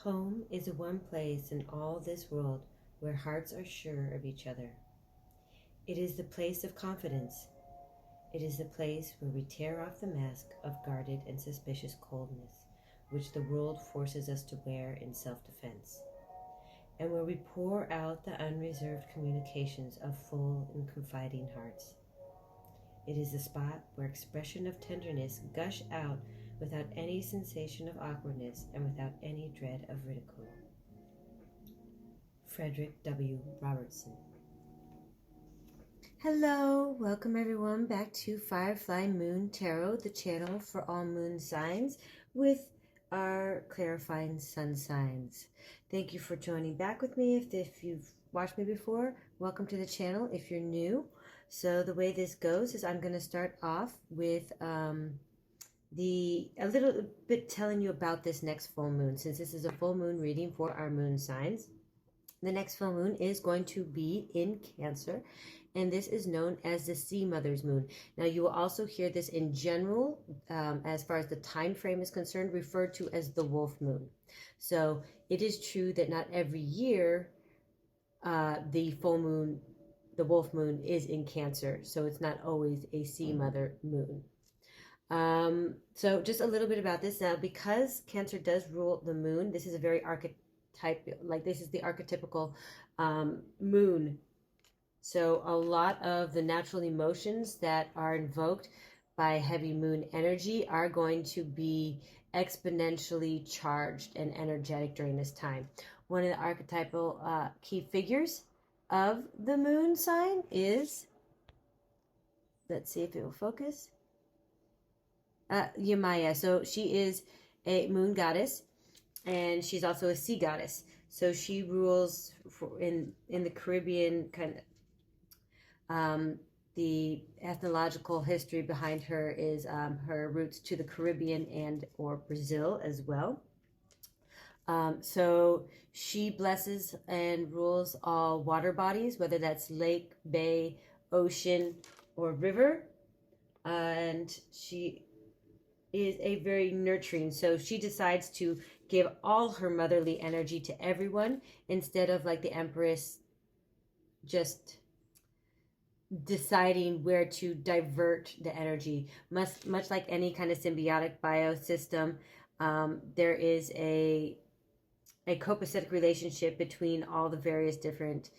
Home is the one place in all this world where hearts are sure of each other. It is the place of confidence. It is the place where we tear off the mask of guarded and suspicious coldness, which the world forces us to wear in self-defense, and where we pour out the unreserved communications of full and confiding hearts. It is the spot where expression of tenderness gush out without any sensation of awkwardness and without any dread of ridicule. Frederick W. Robertson. Hello, welcome everyone back to Firefly Moon Tarot, the channel for all moon signs with our clarifying sun signs. Thank you for joining back with me. If you've watched me before, welcome to the channel if you're new. So the way this goes is I'm going to start off with a little bit telling you about this next full moon, since this is a full moon reading for our moon signs. The next full moon is going to be in Cancer, and this is known as the Sea Mother's Moon. Now, you will also hear this in general, as far as the time frame is concerned, referred to as the Wolf Moon. So it is true that not every year the full moon, the Wolf Moon, is in Cancer, so it's not always a Sea Mother Moon. So just a little bit about this now, because Cancer does rule the moon. This is a very this is the archetypical moon. So a lot of the natural emotions that are invoked by heavy moon energy are going to be exponentially charged and energetic during this time. One of the archetypal key figures of the moon sign is, let's see if it will focus, Yamaya. So she is a moon goddess, and she's also a sea goddess. So she rules in the Caribbean kind of. The ethnological history behind her is her roots to the Caribbean and or Brazil as well. So she blesses and rules all water bodies, whether that's lake, bay, ocean, or river. And she is a very nurturing. So she decides to give all her motherly energy to everyone, instead of like the Empress just deciding where to divert the energy. Much like any kind of symbiotic biosystem, there is a copacetic relationship between all the various different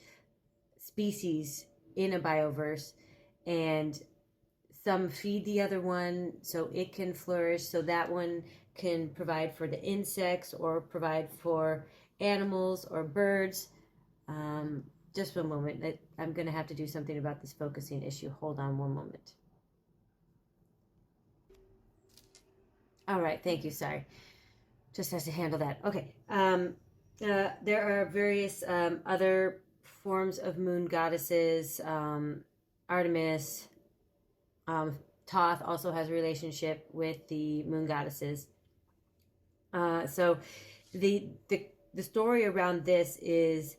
species in a bioverse, and some feed the other one so it can flourish, so that one can provide for the insects or provide for animals or birds. Just one moment. I'm going to have to do something about this focusing issue. Hold on one moment. All right. Thank you. Sorry. Just has to handle that. Okay. There are various other forms of moon goddesses. Artemis. Thoth also has a relationship with the moon goddesses. So the story around this is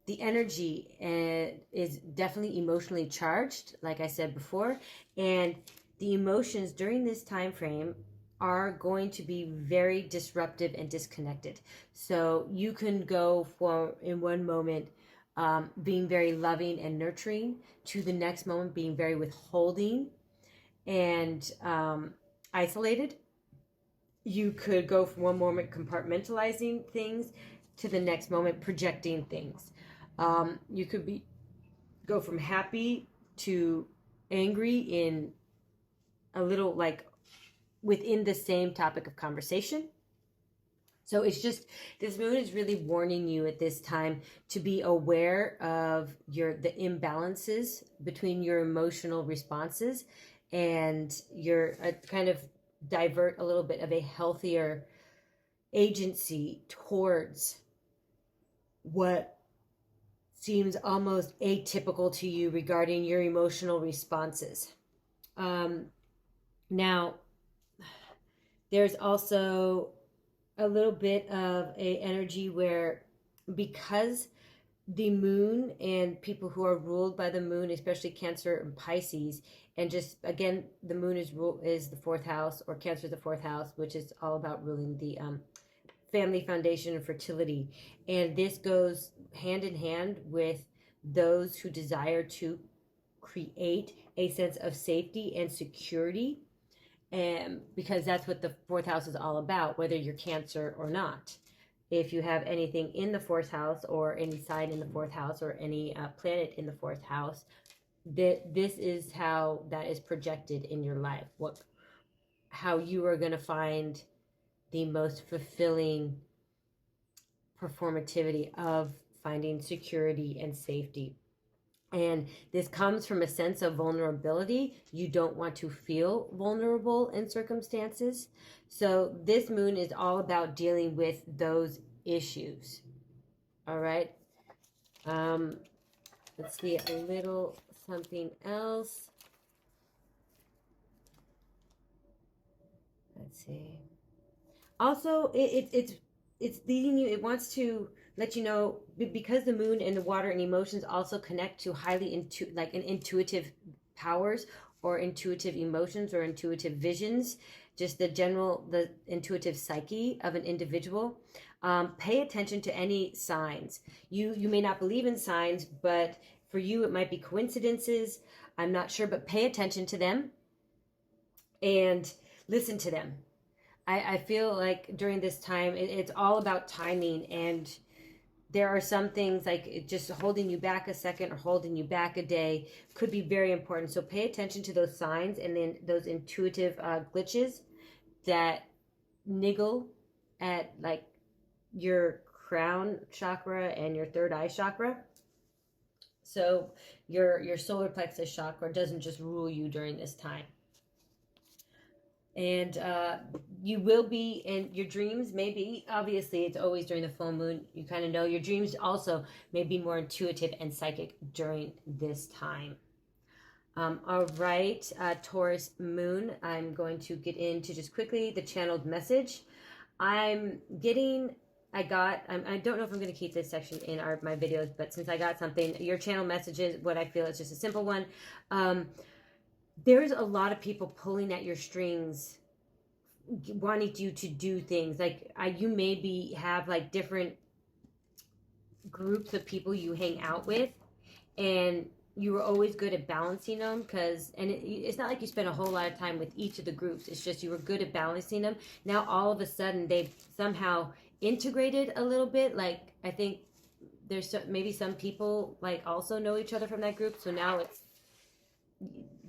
the energy is definitely emotionally charged, like I said before, and the emotions during this time frame are going to be very disruptive and disconnected. So you can go in one moment being very loving and nurturing, to the next moment being very withholding and isolated. You could go from one moment compartmentalizing things to the next moment projecting things. You could go from happy to angry in a little, like, within the same topic of conversation. So it's just, this moon is really warning you at this time to be aware of the imbalances between your emotional responses, and your kind of divert a little bit of a healthier agency towards what seems almost atypical to you regarding your emotional responses. Now, there's also a little bit of a energy where, because the moon and people who are ruled by the moon, especially Cancer and Pisces, and just again, the moon is the fourth house, or Cancer is the fourth house, which is all about ruling the family foundation and fertility. And this goes hand in hand with those who desire to create a sense of safety and security, and because that's what the fourth house is all about, whether you're Cancer or not. If you have anything in the fourth house, or any sign in the fourth house, or any planet in the fourth house, this is how that is projected in your life. How you are going to find the most fulfilling performativity of finding security and safety. And this comes from a sense of vulnerability. You don't want to feel vulnerable in circumstances. So this moon is all about dealing with those issues. All right. Let's see a little something else. Let's see. Also, it's leading you. It wants to let you know, because the moon and the water and emotions also connect to highly intuitive powers, or intuitive emotions, or intuitive visions, just the intuitive psyche of an individual. Pay attention to any signs. You may not believe in signs, but for you it might be coincidences. I'm not sure, but pay attention to them and listen to them. I feel like during this time, it's all about timing, and there are some things like just holding you back a second or holding you back a day could be very important. So pay attention to those signs, and then those intuitive glitches that niggle at like your crown chakra and your third eye chakra. So your solar plexus chakra doesn't just rule you during this time. And you will be in your dreams, maybe, obviously it's always during the full moon, you kind of know your dreams also may be more intuitive and psychic during this time. All right, Taurus moon, I'm going to get into just quickly the channeled message. I don't know if I'm going to keep this section in my videos, but since I got something, your channel messages, what I feel is just a simple one. There's a lot of people pulling at your strings, wanting you to do things. Like you maybe have like different groups of people you hang out with, and you were always good at balancing them, it's not like you spent a whole lot of time with each of the groups. It's just you were good at balancing them. Now all of a sudden they've somehow integrated a little bit. Like I think there's maybe some people like also know each other from that group, so now it's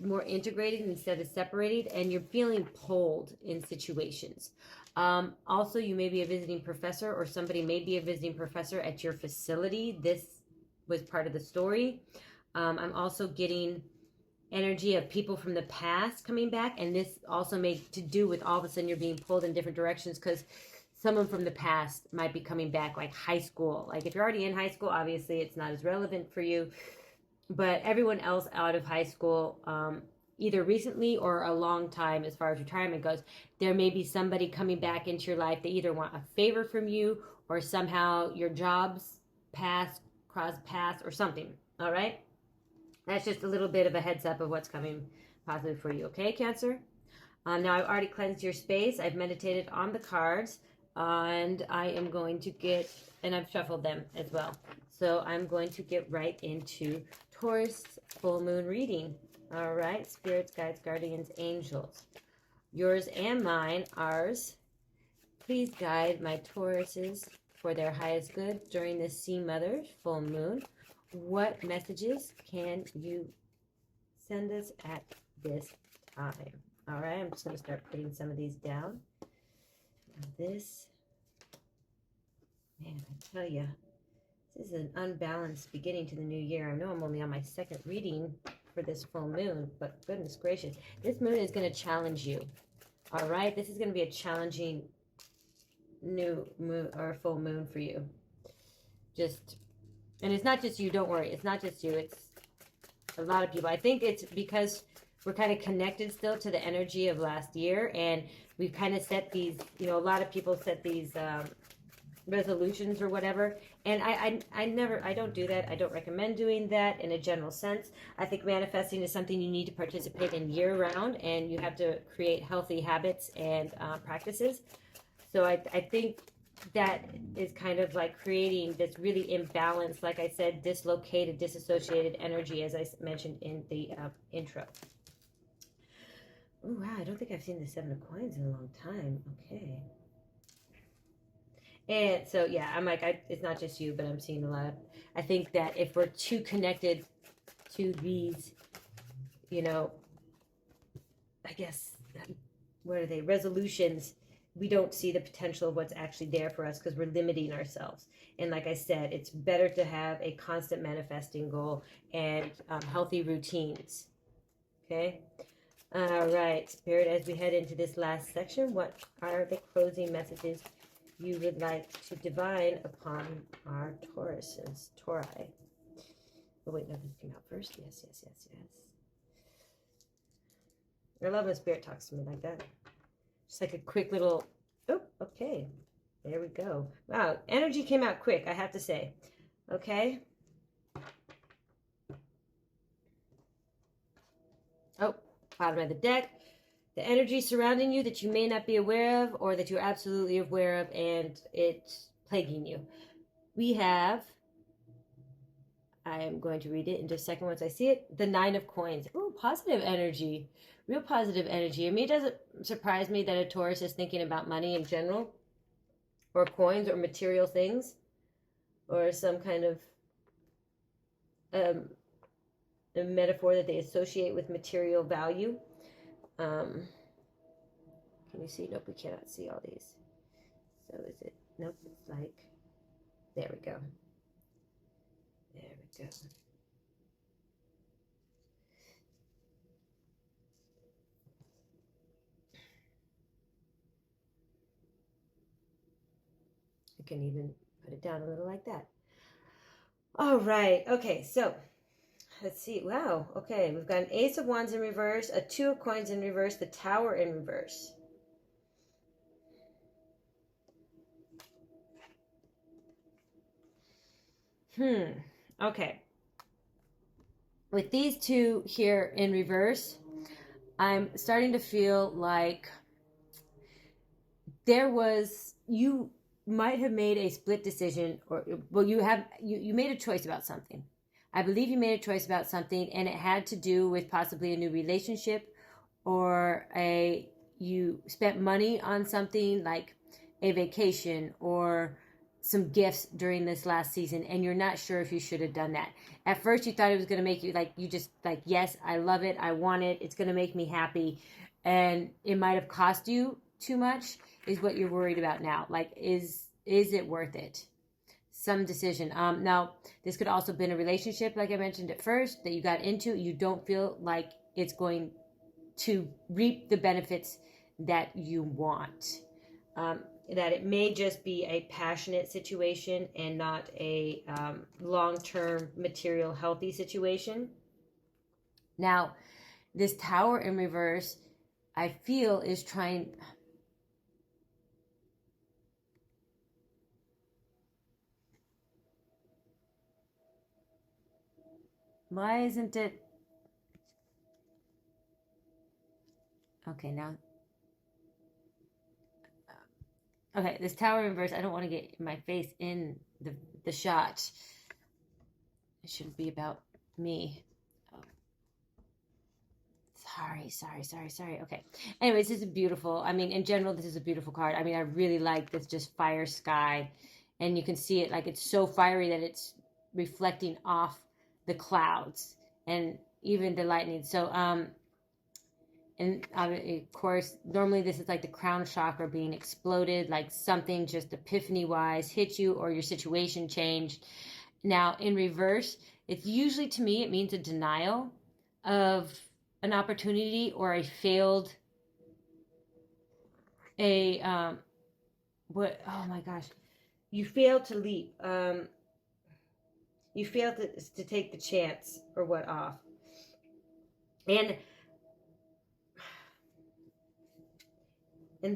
more integrated instead of separated, and you're feeling pulled in situations. Also, you may be a visiting professor, or somebody may be a visiting professor at your facility. This was part of the story. I'm also getting energy of people from the past coming back, and this also may to do with all of a sudden you're being pulled in different directions, because someone from the past might be coming back, like high school. Like if you're already in high school, obviously it's not as relevant for you. But everyone else out of high school, either recently or a long time as far as retirement goes, there may be somebody coming back into your life. They either want a favor from you, or somehow your jobs cross paths or something. All right? That's just a little bit of a heads up of what's coming possibly for you. Okay, Cancer? Now I've already cleansed your space. I've meditated on the cards, and I am going to and I've shuffled them as well. So I'm going to get right into Taurus full moon reading. All right, spirits, guides, guardians, angels, yours and mine, ours. Please guide my Tauruses for their highest good during this Sea Mother full moon. What messages can you send us at this time? All right, I'm just going to start putting some of these down. This, man, I tell you, this is an unbalanced beginning to the new year. I know I'm only on my second reading for this full moon, but goodness gracious, this moon is going to challenge you. All right, this is going to be a challenging new moon or full moon for you. And it's not just you, don't worry. It's not just you, it's a lot of people. I think it's because we're kind of connected still to the energy of last year, and we've kind of set these, a lot of people set these resolutions or whatever, and I don't do that. I don't recommend doing that in a general sense. I think manifesting is something you need to participate in year round, and you have to create healthy habits and practices. So I think that is kind of like creating this really imbalanced, like I said, dislocated, disassociated energy, as I mentioned in the intro. Oh, wow, I don't think I've seen the Seven of Coins in a long time. Okay. And so, yeah, I'm like, it's not just you, but I'm seeing a lot of, I think that if we're too connected to these, you know, I guess, what are they, resolutions, we don't see the potential of what's actually there for us because we're limiting ourselves. And like I said, it's better to have a constant manifesting goal and healthy routines. Okay. All right, Spirit, as we head into this last section, what are the closing messages you would like to divine upon our Tauruses, Tauri? Oh, wait, no, this came out first. Yes. I love when Spirit talks to me like that. Just like a quick little, oh, okay. There we go. Wow, energy came out quick, I have to say. Okay. Oh, bottom of the deck. The energy surrounding you that you may not be aware of or that you're absolutely aware of and it's plaguing you. We have, I am going to read it in just a second once I see it, the Nine of Coins. Oh, positive energy. Real positive energy. I mean, it doesn't surprise me that a Taurus is thinking about money in general, or coins, or material things, or some kind of a metaphor that they associate with material value. Can you see? Nope, we cannot see all these. So is it? Nope, it's like, there we go. There we go. I can even put it down a little like that. All right. Okay. So let's see. Wow. Okay. We've got an Ace of Wands in reverse, a Two of Coins in reverse, the Tower in reverse. Okay. With these two here in reverse, I'm starting to feel like you might have made a split decision, or, well, you made a choice about something. I believe you made a choice about something, and it had to do with possibly a new relationship, or you spent money on something like a vacation or some gifts during this last season, and you're not sure if you should have done that. At first, you thought it was going to make you yes, I love it, I want it, it's going to make me happy, and it might have cost you too much, is what you're worried about now. Like, is it worth it? Some decision. Now, this could also have been a relationship, like I mentioned at first, that you got into. You don't feel like it's going to reap the benefits that you want. That it may just be a passionate situation and not a long-term material healthy situation. Now, this Tower in reverse, I feel, is trying... Why isn't it... Okay, now... Okay, this Tower in reverse, I don't want to get my face in the shot. It shouldn't be about me. Oh. Sorry. Okay. Anyways, this is beautiful. I mean, in general, this is a beautiful card. I mean, I really like this just fire sky. And you can see it, like, it's so fiery that it's reflecting off the clouds and even the lightning. So, and of course, normally this is like the crown chakra being exploded, like something just epiphany-wise hit you or your situation changed. Now, in reverse, it's usually, to me, it means a denial of an opportunity or a failed, oh my gosh, you failed to leap. You failed to take the chance or what off. And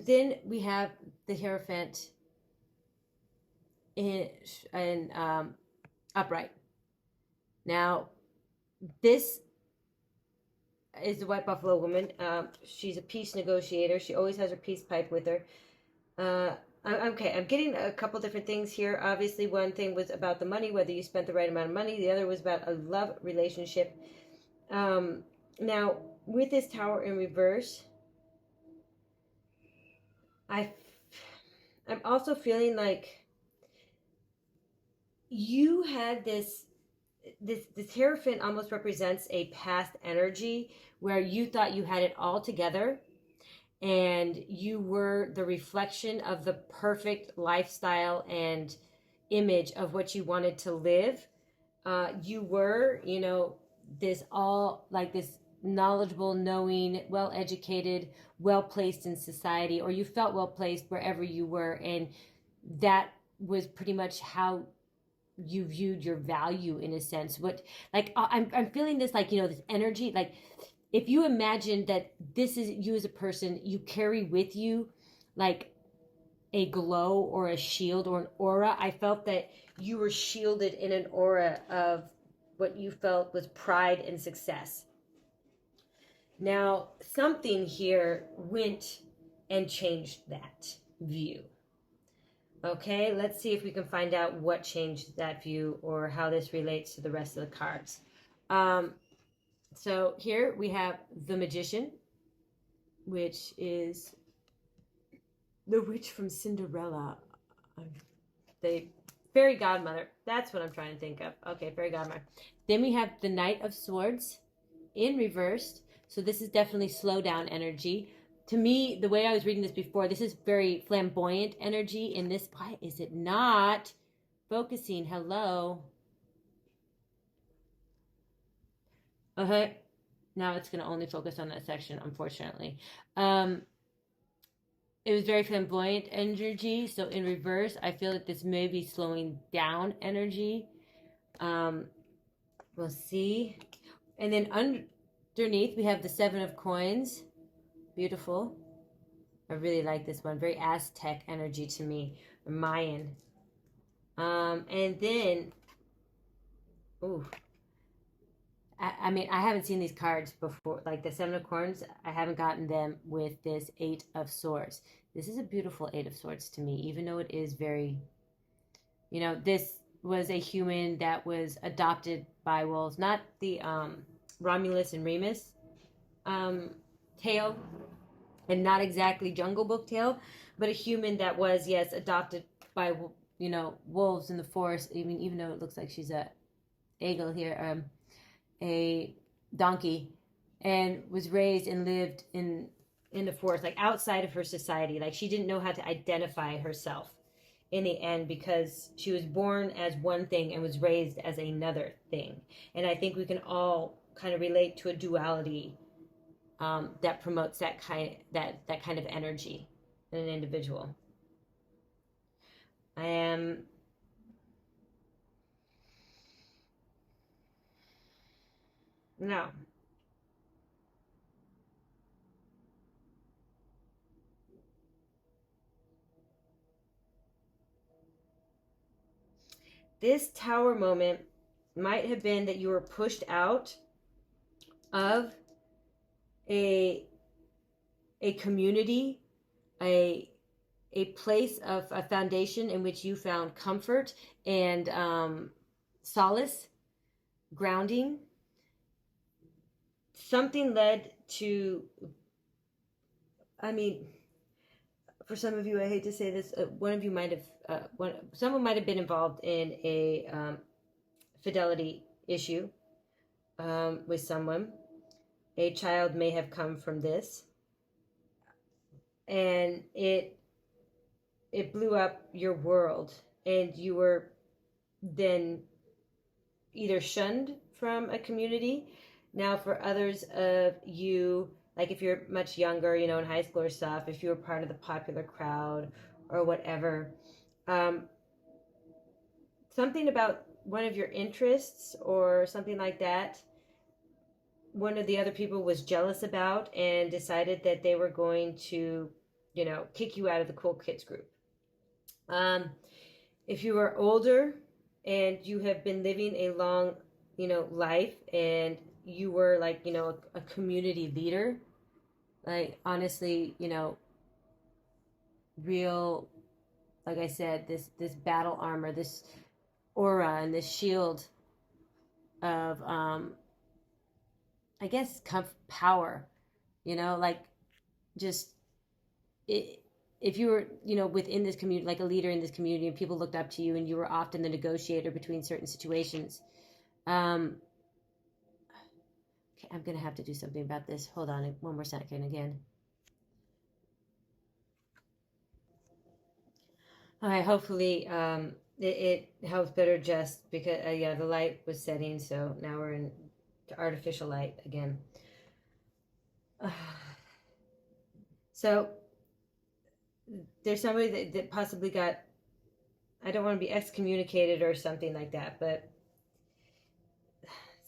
then we have the Hierophant in upright. Now, this is the White Buffalo woman. She's a peace negotiator. She always has her peace pipe with her. Okay, I'm getting a couple different things here. Obviously, one thing was about the money, whether you spent the right amount of money. The other was about a love relationship. Now, with this Tower in reverse, I'm also feeling like you had this Hierophant almost represents a past energy where you thought you had it all together and you were the reflection of the perfect lifestyle and image of what you wanted to live. You were, this all like this knowledgeable, knowing, well educated, well placed in society, or you felt well placed wherever you were. And that was pretty much how you viewed your value, in a sense. What, like, I'm feeling this, like, this energy, like, if you imagine that this is you as a person, you carry with you like a glow or a shield or an aura. I felt that you were shielded in an aura of what you felt was pride and success. Now, something here went and changed that view. Okay, let's see if we can find out what changed that view or how this relates to the rest of the cards. So here we have the Magician, which is the witch from Cinderella. The fairy godmother. That's what I'm trying to think of. Okay, fairy godmother. Then we have the Knight of Swords in reversed. So this is definitely slow down energy. To me, the way I was reading this before, this is very flamboyant energy. In this, why is it not focusing? Hello. Okay. Now it's going to only focus on that section, unfortunately. It was very flamboyant energy. So in reverse, I feel that this may be slowing down energy. We'll see. And then underneath, we have the Seven of Coins. Beautiful. I really like this one. Very Aztec energy to me. Mayan. And then, ooh. I mean, I haven't seen these cards before. Like the Seven of Coins, I haven't gotten them with this Eight of Swords. This is a beautiful Eight of Swords to me, even though it is very, this was a human that was adopted by wolves. Not the Romulus and Remus tale, and not exactly Jungle Book tale, but a human that was, yes, adopted by, wolves in the forest. Even though it looks like she's a eagle here, a donkey, and was raised and lived in the forest, like outside of her society. Like she didn't know how to identify herself in the end because she was born as one thing and was raised as another thing. And I think we can all kind of relate to a duality that promotes that kind of energy in an individual. I am now. This Tower moment might have been that you were pushed out of a community, a place of a foundation in which you found comfort and solace, grounding. Something led to, I mean, for some of you, I hate to say this, one of you might have, someone might have been involved in a fidelity issue with someone. A child may have come from this, and it blew up your world, and you were then either shunned from a community. Now, for others of you, like if you're much younger, in high school or stuff, if you were part of the popular crowd or whatever, something about one of your interests or something like that, one of the other people was jealous about and decided that they were going to, kick you out of the cool kids group. If you are older and you have been living a long, life, and you were like, a community leader, like honestly, real like I said, this battle armor, this aura, and this shield of I guess power, you know, like just it, if you were, you know, within this community, like a leader in this community, and people looked up to you, and you were often the negotiator between certain situations. Okay, I'm gonna have to do something about this. Hold on one more second again. All right, hopefully it helps better just because yeah, the light was setting, so now we're in artificial light again. So there's somebody that possibly got, I don't want to be excommunicated or something like that, but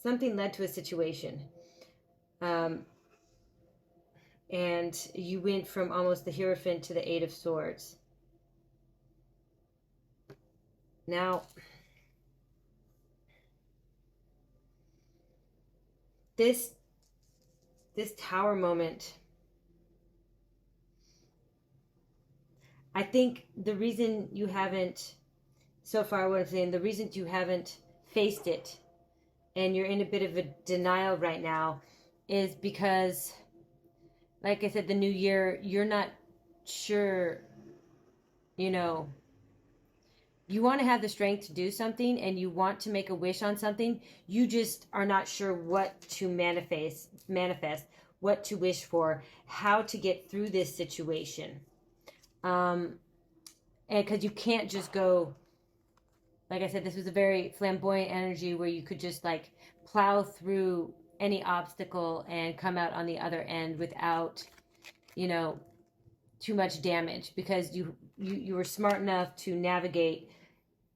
something led to a situation. And you went from almost the Hierophant to the Eight of Swords. Now, this Tower moment, I think the reason you haven't, so far what I'm saying, the reason you haven't faced it and you're in a bit of a denial right now is because, like I said, the new year, you're not sure, you know, you want to have the strength to do something and you want to make a wish on something. You just are not sure what to manifest, what to wish for, how to get through this situation. And because you can't just go, like I said, this was a very flamboyant energy where you could just like plow through any obstacle and come out on the other end without, you know, too much damage, because you were smart enough to navigate,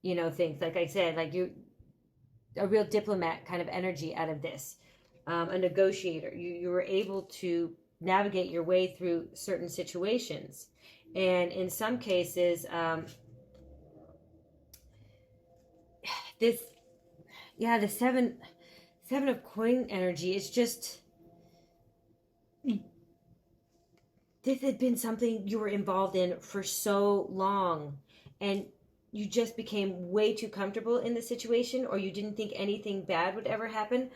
you know, things. Like I said, like you, a real diplomat kind of energy out of this, a negotiator. You were able to navigate your way through certain situations, and in some cases, the seven of coin energy is just, this had been something you were involved in for so long, and you just became way too comfortable in the situation, or you didn't think anything bad would ever happen,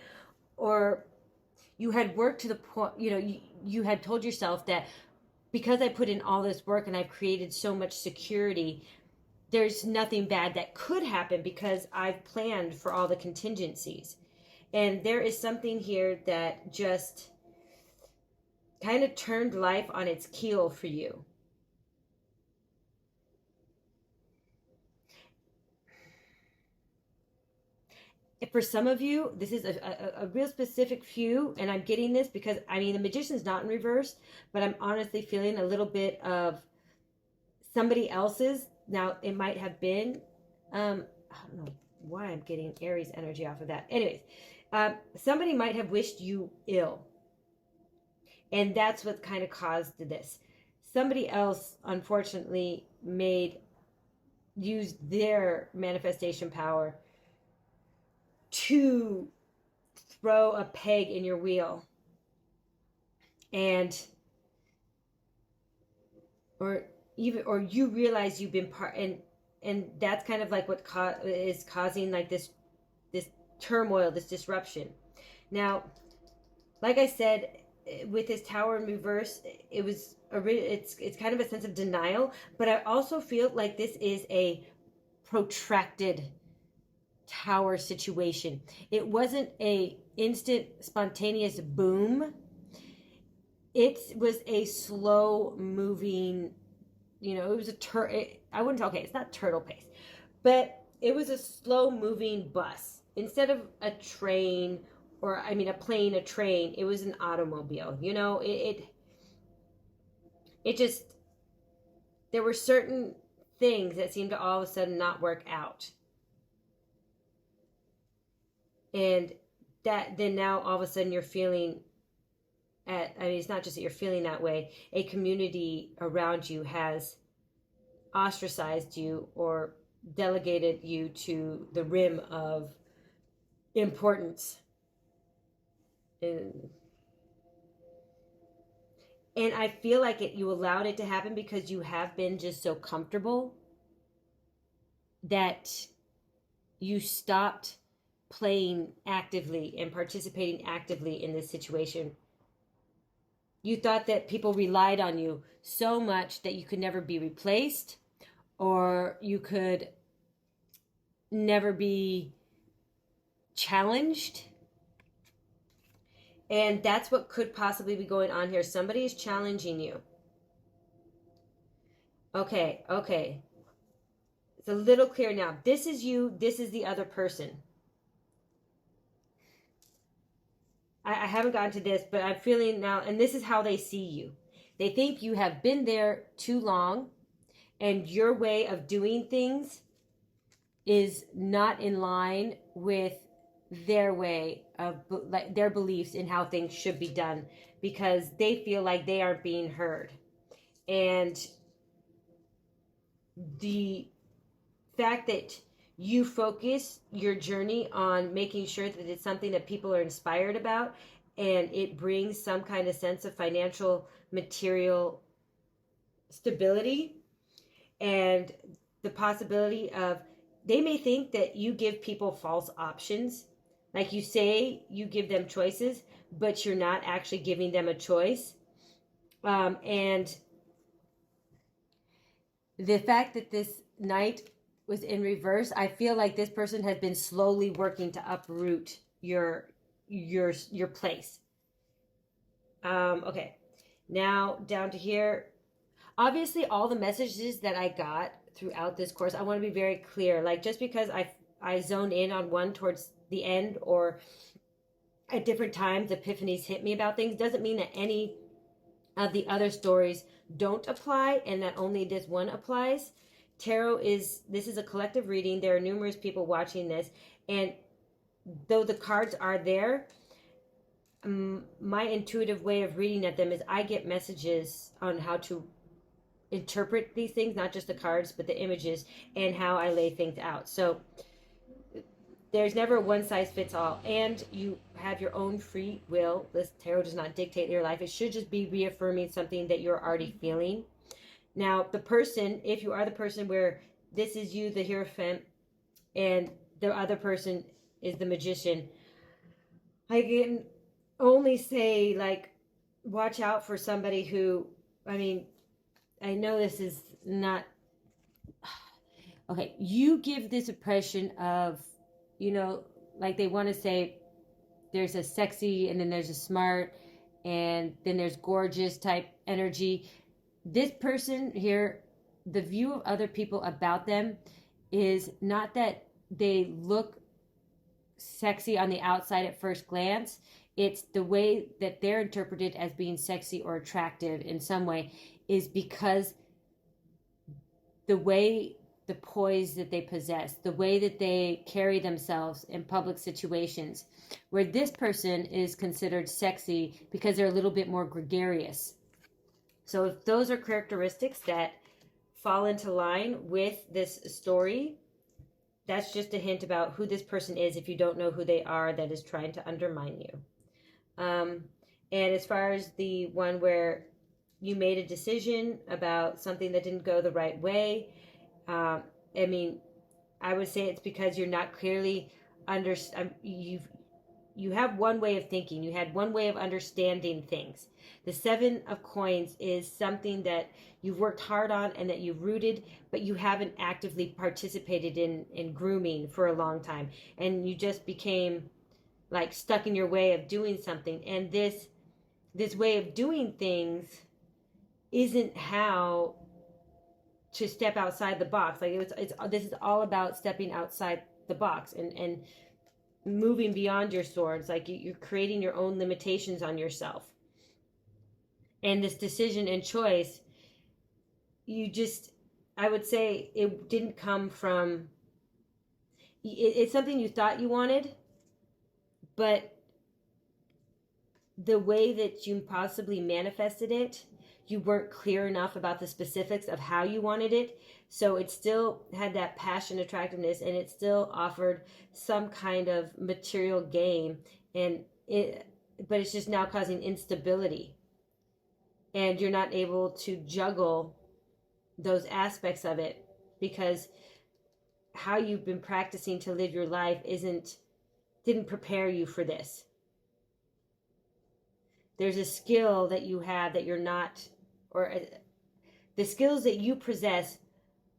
or you had worked to the point, you know, you had told yourself that because I put in all this work and I've created so much security, there's nothing bad that could happen because I've planned for all the contingencies. And there is something here that just kind of turned life on its keel for you. For some of you, this is a real specific few, and I'm getting this because, I mean, the Magician's not in reverse, but I'm honestly feeling a little bit of somebody else's. Now, it might have been, I don't know why I'm getting Aries energy off of that. Anyways, somebody might have wished you ill, and that's what kind of caused this. Somebody else, unfortunately, used their manifestation power to throw a peg in your wheel, and or you realize you've been part, and that's kind of like what is causing like this turmoil, this disruption. Now, like I said, with this Tower in reverse, it's kind of a sense of denial, but I also feel like this is a protracted Tower situation. It wasn't a instant spontaneous boom. It was a slow moving, you know, it was I wouldn't, okay, it's not turtle pace, but it was a slow moving bus. Instead of a train, or I mean a plane, a train, it was an automobile. You know, it just, there were certain things that seemed to all of a sudden not work out. And that then now all of a sudden you're feeling I mean, it's not just that you're feeling that way. A community around you has ostracized you or delegated you to the rim of importance. And I feel like you allowed it to happen because you have been just so comfortable that you stopped playing actively and participating actively in this situation. You thought that people relied on you so much that you could never be replaced, or you could never be challenged. And that's what could possibly be going on here. Somebody is challenging you. Okay. It's a little clear now. This is you. This is the other person. I haven't gotten to this, but I'm feeling now, and this is how they see you. They think you have been there too long, and your way of doing things is not in line with their way of, like, their beliefs in how things should be done, because they feel like they aren't being heard. And the fact that you focus your journey on making sure that it's something that people are inspired about, and it brings some kind of sense of financial, material stability, and the possibility of, they may think that you give people false options. Like, you say you give them choices, but you're not actually giving them a choice. And the fact that this Knight was in reverse, I feel like this person has been slowly working to uproot your place. Okay, now down to here. Obviously, all the messages that I got throughout this course, I want to be very clear. Like, just because I zone in on one towards the end, or at different times epiphanies hit me about things, doesn't mean that any of the other stories don't apply and that only this one applies. Tarot this is a collective reading. There are numerous people watching this, and though the cards are there, my intuitive way of reading at them is I get messages on how to interpret these things, not just the cards, but the images, and how I lay things out. So there's never a one size fits all, and you have your own free will. This tarot does not dictate your life. It should just be reaffirming something that you're already feeling. Now, the person, if you are the person where this is you, the Hierophant, and the other person is the Magician, I can only say, like, watch out for somebody who, I mean, I know this is not, okay, you give this impression of, you know, like, they want to say there's a sexy, and then there's a smart, and then there's gorgeous type energy. This person here, the view of other people about them is not that they look sexy on the outside at first glance. It's the way that they're interpreted as being sexy or attractive in some way is because the way, the poise that they possess, the way that they carry themselves in public situations, where this person is considered sexy because they're a little bit more gregarious. So if those are characteristics that fall into line with this story, that's just a hint about who this person is if you don't know who they are that is trying to undermine you. And as far as the one where you made a decision about something that didn't go the right way, I mean, I would say it's because you're not clearly you have one way of thinking. You had one way of understanding things. The Seven of Coins is something that you've worked hard on and that you've rooted, but you haven't actively participated in grooming for a long time. And you just became, like, stuck in your way of doing something. And this way of doing things isn't how to step outside the box. Like, this is all about stepping outside the box and moving beyond your swords. Like, you're creating your own limitations on yourself. And this decision and choice, I would say it didn't come from, it's something you thought you wanted, but the way that you possibly manifested it, you weren't clear enough about the specifics of how you wanted it. So it still had that passion, attractiveness, and it still offered some kind of material gain, but it's just now causing instability. And you're not able to juggle those aspects of it because how you've been practicing to live your life didn't prepare you for this. There's a skill that you have that you're not, or the skills that you possess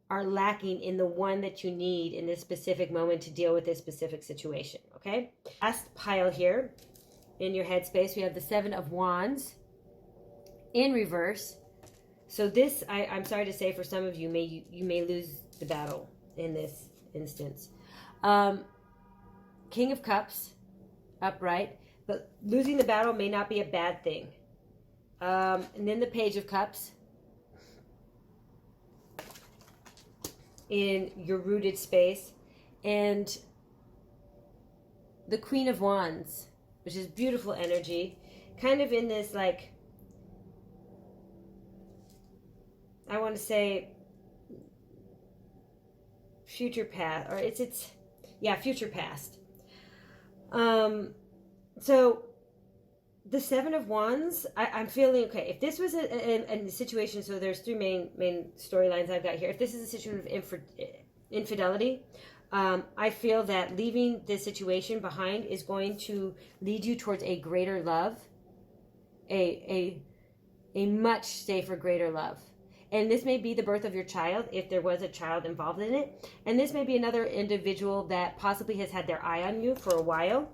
are lacking in the one that you need in this specific moment to deal with this specific situation, okay? Last pile here in your headspace, we have the Seven of Wands in reverse. So this, I'm sorry to say, for some of you, you may lose the battle in this instance. King of Cups, upright, but losing the battle may not be a bad thing. And then the Page of Cups in your rooted space, and the Queen of Wands, which is beautiful energy, kind of in this, like, I want to say future past, or future past. So the Seven of Wands, I'm feeling, okay, if this was a situation, so there's three main storylines I've got here. If this is a situation of infidelity, I feel that leaving this situation behind is going to lead you towards a greater love, a much safer, greater love. And this may be the birth of your child, if there was a child involved in it. And this may be another individual that possibly has had their eye on you for a while.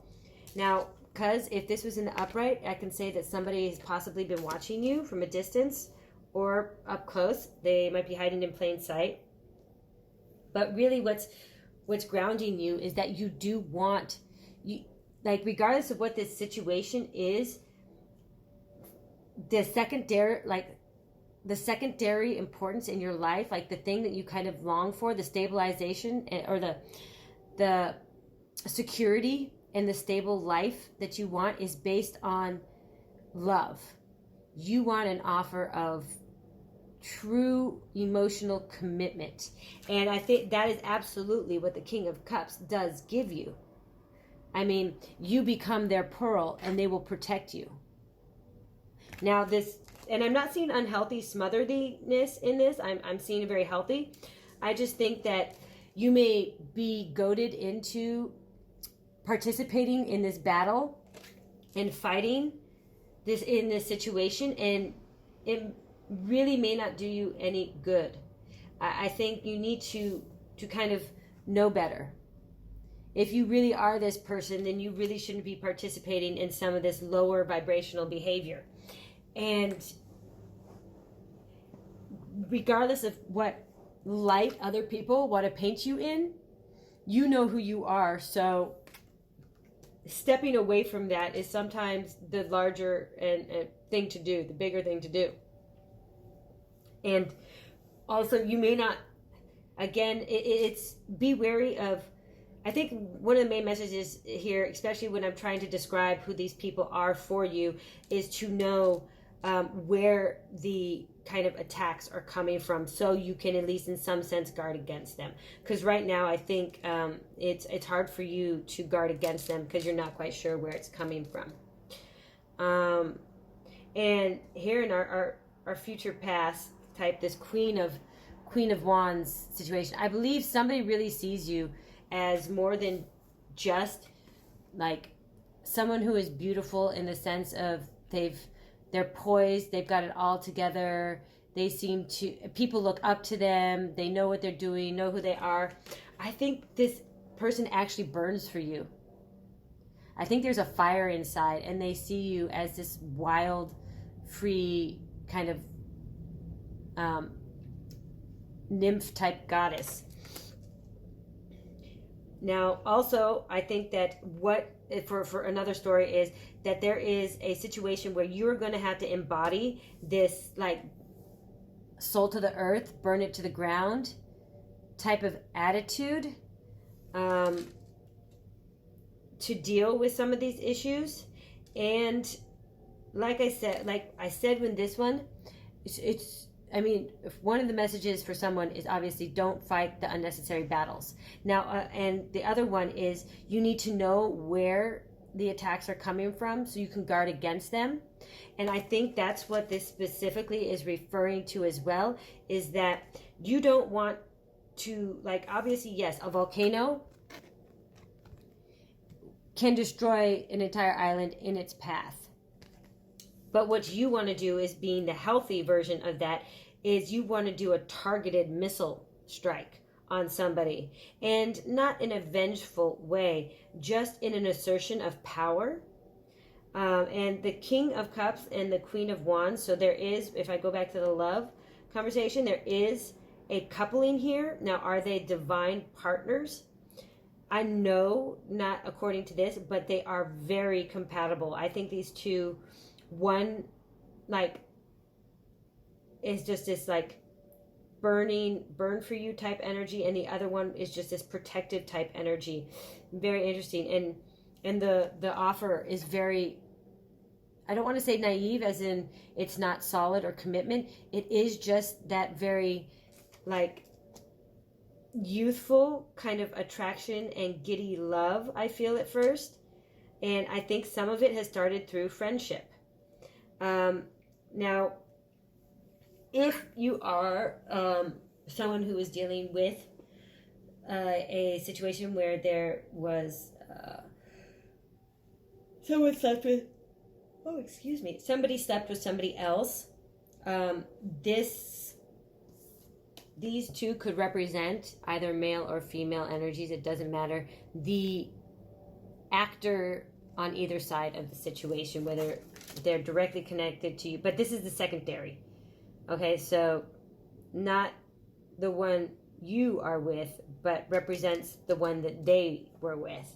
Now, because if this was in the upright, I can say that somebody has possibly been watching you from a distance or up close. They might be hiding in plain sight. But really what's grounding you is that you do want, like, regardless of what this situation is, the secondary importance in your life, like the thing that you kind of long for, the stabilization or the security and the stable life that you want, is based on love. You want an offer of true emotional commitment. And I think that is absolutely what the King of Cups does give you. I mean, you become their pearl and they will protect you. Now this, and I'm not seeing unhealthy smotheriness in this. I'm seeing it very healthy. I just think that you may be goaded into participating in this battle and fighting in this situation, and it really may not do you any good. I think you need to kind of know better. If you really are this person, then you really shouldn't be participating in some of this lower vibrational behavior. And regardless of what light other people want to paint you in, you know who you are. So stepping away from that is sometimes the larger thing to do, the bigger thing to do. And also, you may not, again, it's be wary of, I think one of the main messages here, especially when I'm trying to describe who these people are for you, is to know where the kind of attacks are coming from, so you can at least in some sense guard against them. Because right now I think it's hard for you to guard against them because you're not quite sure where it's coming from. And here in our future past type, this Queen of Wands situation, I believe somebody really sees you as more than just like someone who is beautiful in the sense of they're poised, they've got it all together, people look up to them, they know what they're doing, know who they are. I think this person actually burns for you. I think there's a fire inside, and they see you as this wild, free kind of nymph type goddess. Now, also, I think that for another story is that there is a situation where you're going to have to embody this, like, soul to the earth, burn it to the ground type of attitude to deal with some of these issues. And like I said when this one, I mean, if one of the messages for someone is obviously don't fight the unnecessary battles. Now, and the other one is you need to know where the attacks are coming from so you can guard against them. And I think that's what this specifically is referring to as well, is that you don't want like, obviously, yes, a volcano can destroy an entire island in its path. But what you want to do, is being the healthy version of that, is you want to do a targeted missile strike on somebody, and not in a vengeful way, just in an assertion of power. And the King of Cups and the Queen of Wands, so there is, if I go back to the love conversation, there is a coupling here. Now, are they divine partners? I know, not according to this, but they are very compatible. I think these two, one, like, is just this, like, burn for you type energy, and the other one is just this protective type energy. Very interesting. And the offer is very, I don't want to say naive, as in it's not solid or commitment. It is just that very, like, youthful kind of attraction and giddy love, I feel, at first. And I think some of it has started through friendship. Now, if you are someone who is dealing with a situation where there was somebody slept with somebody else, these two could represent either male or female energies. It doesn't matter. The actor on either side of the situation, whether they're directly connected to you, but this is the secondary. Okay, so not the one you are with, but represents the one that they were with.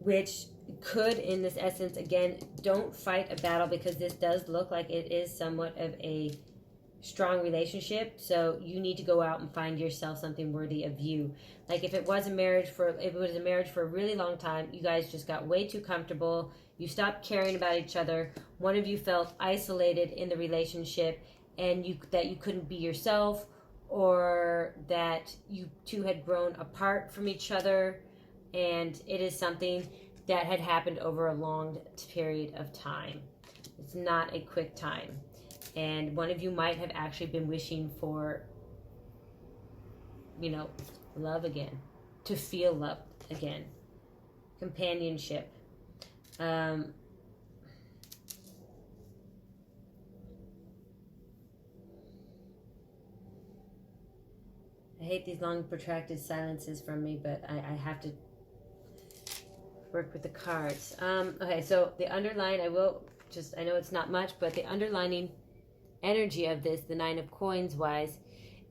Which could, in this essence, again, don't fight a battle, because this does look like it is somewhat of a strong relationship. So you need to go out and find yourself something worthy of you. Like, if it was a marriage for a really long time, you guys just got way too comfortable, you stopped caring about each other, one of you felt isolated in the relationship, and that you couldn't be yourself, or that you two had grown apart from each other, and it is something that had happened over a long period of time. It's not a quick time. And one of you might have actually been wishing for, love again, to feel love again, companionship. I hate these long protracted silences from me, but I have to work with the cards. Okay, so the underline, I know it's not much, but the underlining energy of this, the Nine of Coins wise,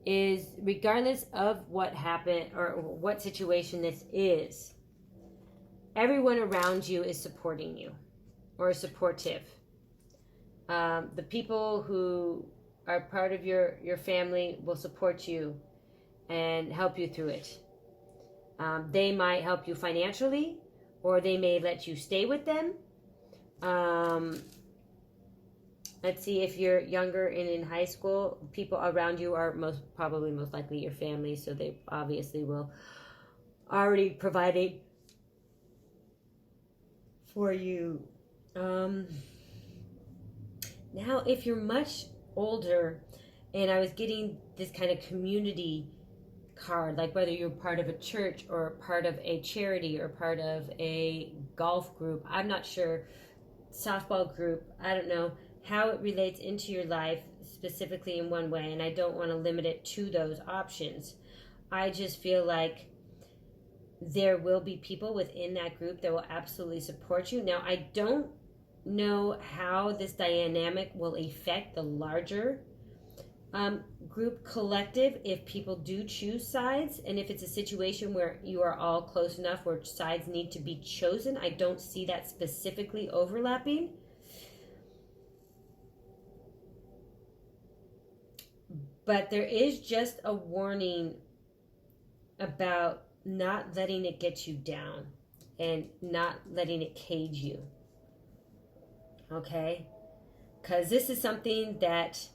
is regardless of what happened or what situation this is, everyone around you is supporting you or supportive. The people who are part of your family will support you and help you through it. They might help you financially, or they may let you stay with them. Let's see, if you're younger and in high school, people around you are most likely your family, so they obviously will already providing for you. Now, if you're much older, and I was getting this kind of community card, like whether you're part of a church or part of a charity or part of a golf group, I'm not sure, softball group, I don't know how it relates into your life specifically in one way, and I don't want to limit it to those options. I just feel like there will be people within that group that will absolutely support you. Now, I don't know how this dynamic will affect the larger group collective, if people do choose sides, and if it's a situation where you are all close enough where sides need to be chosen. I don't see that specifically overlapping. But there is just a warning about not letting it get you down and not letting it cage you. Okay? Because this is something that,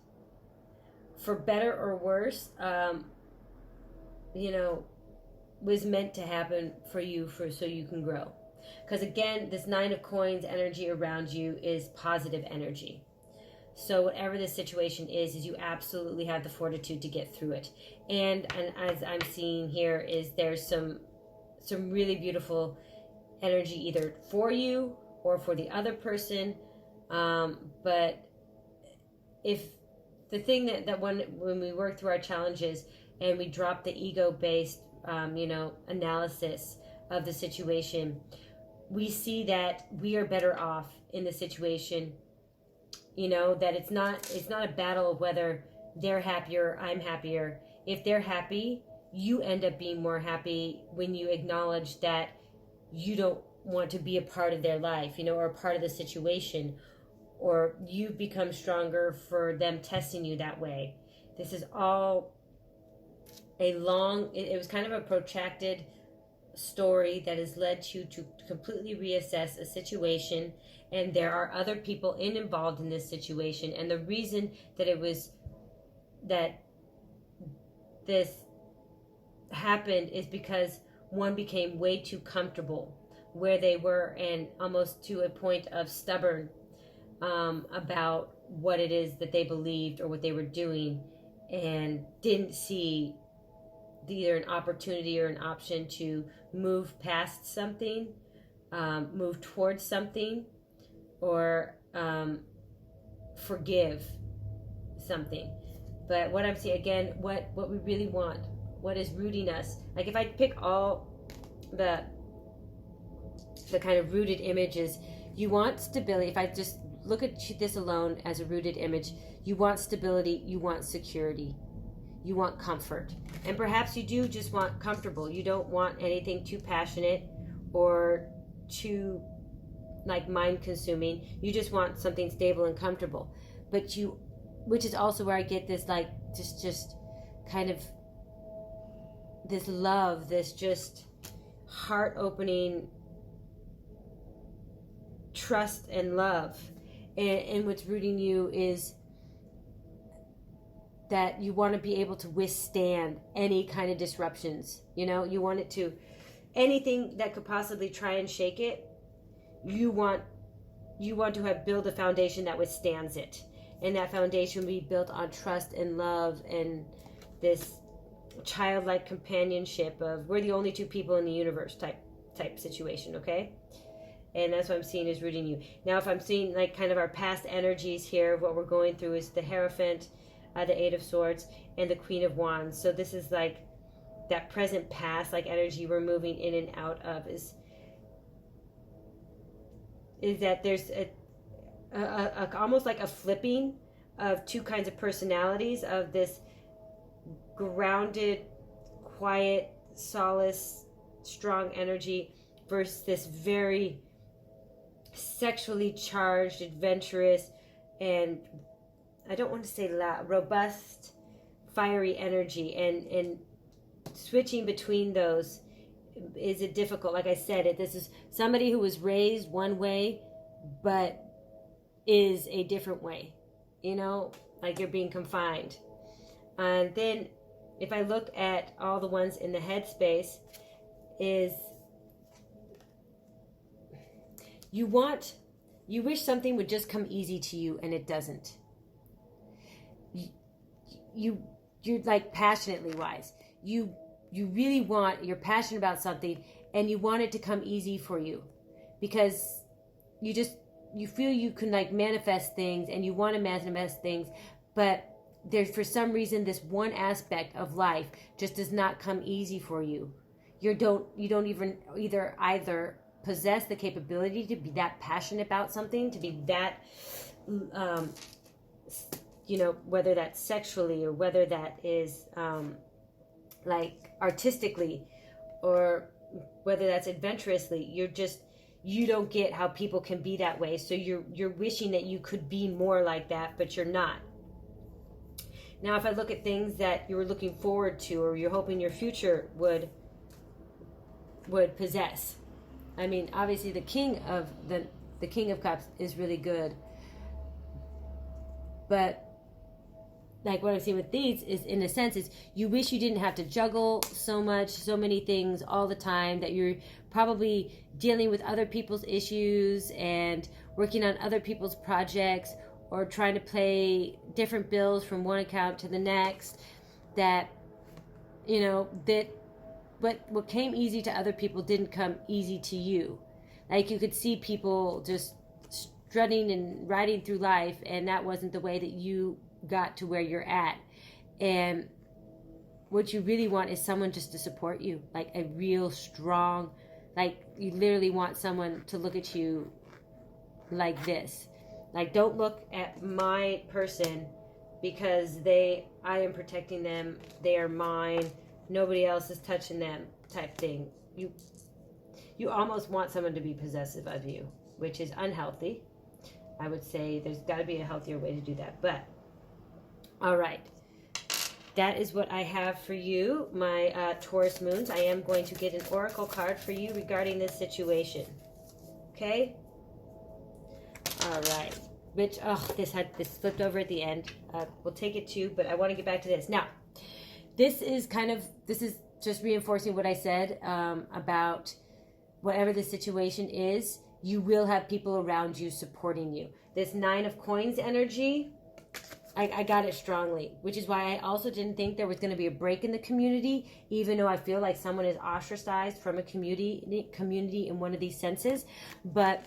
for better or worse, was meant to happen for you, so you can grow. Because again, this Nine of Coins energy around you is positive energy. So whatever the situation is you absolutely have the fortitude to get through it. And as I'm seeing here is there's some really beautiful energy either for you or for the other person. But if the thing that when we work through our challenges and we drop the ego-based, analysis of the situation, we see that we are better off in the situation. That it's not a battle of whether they're happier, I'm happier. If they're happy, you end up being more happy when you acknowledge that you don't want to be a part of their life, or a part of the situation, or you become stronger for them testing you that way. This is all it was kind of a protracted story that has led you to completely reassess a situation, and there are other people involved in this situation, and the reason that this happened is because one became way too comfortable where they were, and almost to a point of stubborn about what it is that they believed or what they were doing, and didn't see either an opportunity or an option to move past something, move towards something, or forgive something. But what I'm seeing again, what we really want, what is rooting us, like if I pick all the kind of rooted images, you want stability. If I just look at this alone as a rooted image, you want stability, you want security, you want comfort, and perhaps you do just want comfortable. You don't want anything too passionate or too mind consuming. You just want something stable and comfortable. But which is also where I get this just kind of this love, this just heart opening trust and love. And what's rooting you is that you want to be able to withstand any kind of disruptions. You want it to, anything that could possibly try and shake it, you want to have build a foundation that withstands it. And that foundation will be built on trust and love and this childlike companionship of we're the only two people in the universe type situation, okay? And that's what I'm seeing is rooting you. Now, if I'm seeing kind of our past energies here, what we're going through is the Hierophant, the Eight of Swords, and the Queen of Wands. So this is that present past, energy we're moving in and out of is that there's a almost like a flipping of two kinds of personalities, of this grounded, quiet, solace, strong energy versus this very sexually charged, adventurous, and I don't want to say loud, robust, fiery energy. And switching between those is difficult. Like I said, this is somebody who was raised one way but is a different way, like you're being confined. And then if I look at all the ones in the headspace, is you wish something would just come easy to you, and it doesn't. You're passionately wise. You really you're passionate about something, and you want it to come easy for you, because you feel you can manifest things, and you want to manifest things, but there's for some reason this one aspect of life just does not come easy for you. You don't even either possess the capability to be that passionate about something, to be that whether that's sexually or whether that is artistically, or whether that's adventurously. You don't get how people can be that way, so you're wishing that you could be more like that, but you're not. Now, if I look at things that you were looking forward to, or you're hoping your future would possess, I mean, obviously the King of Cups is really good, but what I'm seeing with these is, in a sense, is you wish you didn't have to juggle so many things all the time, that you're probably dealing with other people's issues and working on other people's projects, or trying to pay different bills from one account to the next, that, you know, that what came easy to other people didn't come easy to you. Like, you could see people just strutting and riding through life, and that wasn't the way that you got to where you're at. And what you really want is someone just to support you, like a real strong, like, you literally want someone to look at you like this. Like, don't look at my person because I am protecting them, they are mine, nobody else is touching them type thing. You almost want someone to be possessive of you, which is unhealthy. I would say there's got to be a healthier way to do that. But, all right. That is what I have for you, my Taurus moons. I am going to get an oracle card for you regarding this situation. Okay? All right. Which, oh, this flipped over at the end. We'll take it too, but I want to get back to this. Now, this is just reinforcing what I said about whatever the situation is, you will have people around you supporting you. This 9 of Coins energy, I got it strongly, which is why I also didn't think there was going to be a break in the community, even though I feel like someone is ostracized from a community in one of these senses. But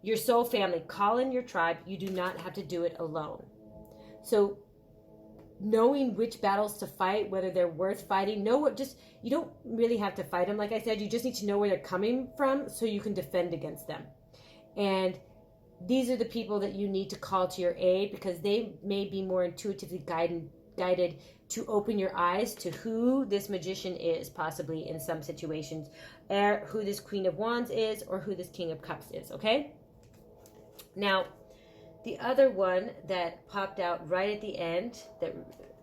your soul family, call in your tribe. You do not have to do it alone. So knowing which battles to fight, whether they're worth fighting, you don't really have to fight them. Like I said, you just need to know where they're coming from so you can defend against them. And these are the people that you need to call to your aid, because they may be more intuitively guided to open your eyes to who this magician is, possibly in some situations, or who this Queen of Wands is, or who this King of Cups is, okay? Now, the other one that popped out right at the end that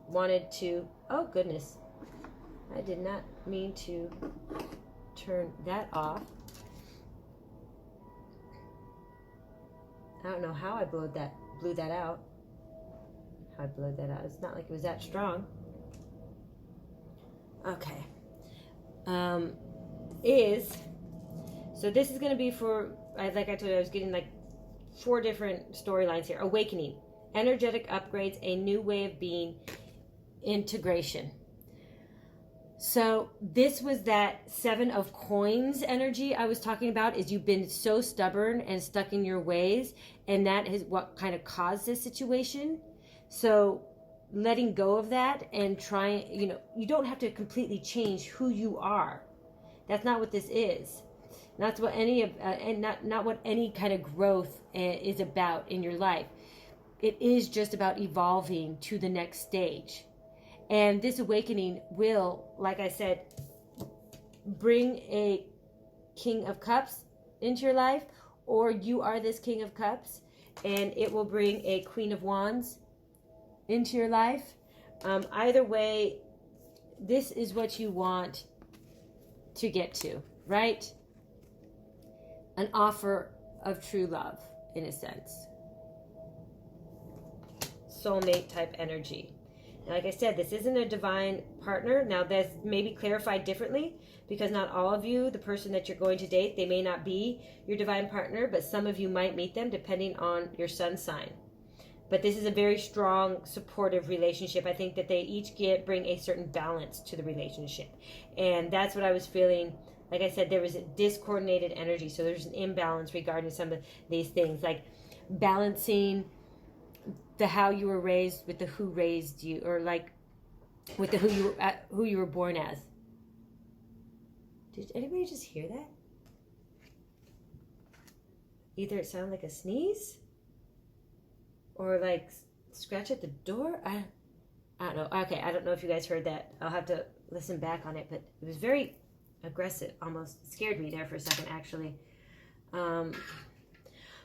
wanted to, oh goodness, I did not mean to turn that off. I don't know how I blew that out. How I blew that out. It's not like it was that strong. Okay. So this is going to be for, like I told you, I was getting like 4 different storylines here. Awakening, energetic upgrades, a new way of being, integration. So this was that 7 of Coins energy I was talking about, is you've been so stubborn and stuck in your ways, and that is what kind of caused this situation. So letting go of that and trying, you don't have to completely change who you are. That's not what this is. That's what not what any kind of growth is about in your life. It is just about evolving to the next stage. And this awakening will, like I said, bring a King of Cups into your life, or you are this King of Cups, and it will bring a Queen of Wands into your life. Either way, this is what you want to get to, right? An offer of true love, in a sense. Soulmate type energy. Like I said, this isn't a divine partner. Now, that's maybe clarified differently, because not all of you, the person that you're going to date, they may not be your divine partner, but some of you might meet them depending on your sun sign. But this is a very strong, supportive relationship. I think that they each bring a certain balance to the relationship. And that's what I was feeling. Like I said, there was a discoordinated energy. So there's an imbalance regarding some of these things, like balancing the how you were raised with the who raised you, or like with the who you were born as. Did anybody just hear that? Either it sounded like a sneeze, or like scratch at the door. I don't know. Okay, I don't know if you guys heard that. I'll have to listen back on it, but it was very aggressive. Almost scared me there for a second, actually.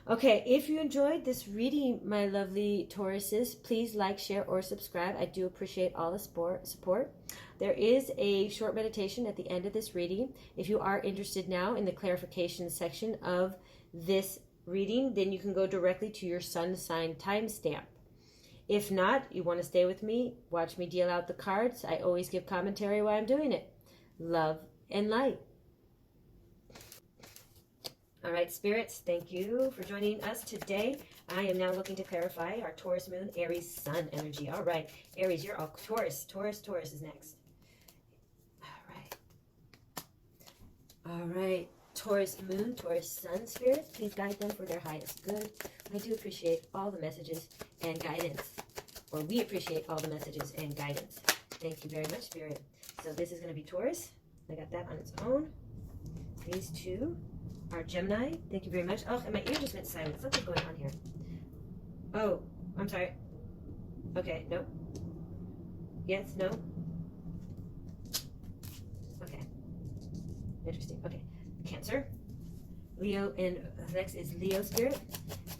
Okay, if you enjoyed this reading, my lovely Tauruses, please like, share, or subscribe. I do appreciate all the support. There is a short meditation at the end of this reading. If you are interested now in the clarification section of this reading, then you can go directly to your sun sign timestamp. If not, you want to stay with me, watch me deal out the cards. I always give commentary while I'm doing it. Love and light. All right, spirits, thank you for joining us today. I am now looking to clarify our Taurus moon, Aries sun energy. All right, Aries, you're all Taurus. Taurus is next. All right, Taurus moon, Taurus sun spirits, please guide them for their highest good. I do appreciate all the messages and guidance, or we appreciate all the messages and guidance. Thank you very much, spirit. So this is going to be Taurus. I got that on its own. These two are Gemini. Thank you very much. Oh, and my ear just went silent. Something's going on here. Oh, I'm sorry. Okay, no. Yes, no. Okay. Interesting. Okay. Cancer. Leo, and next is Leo spirit.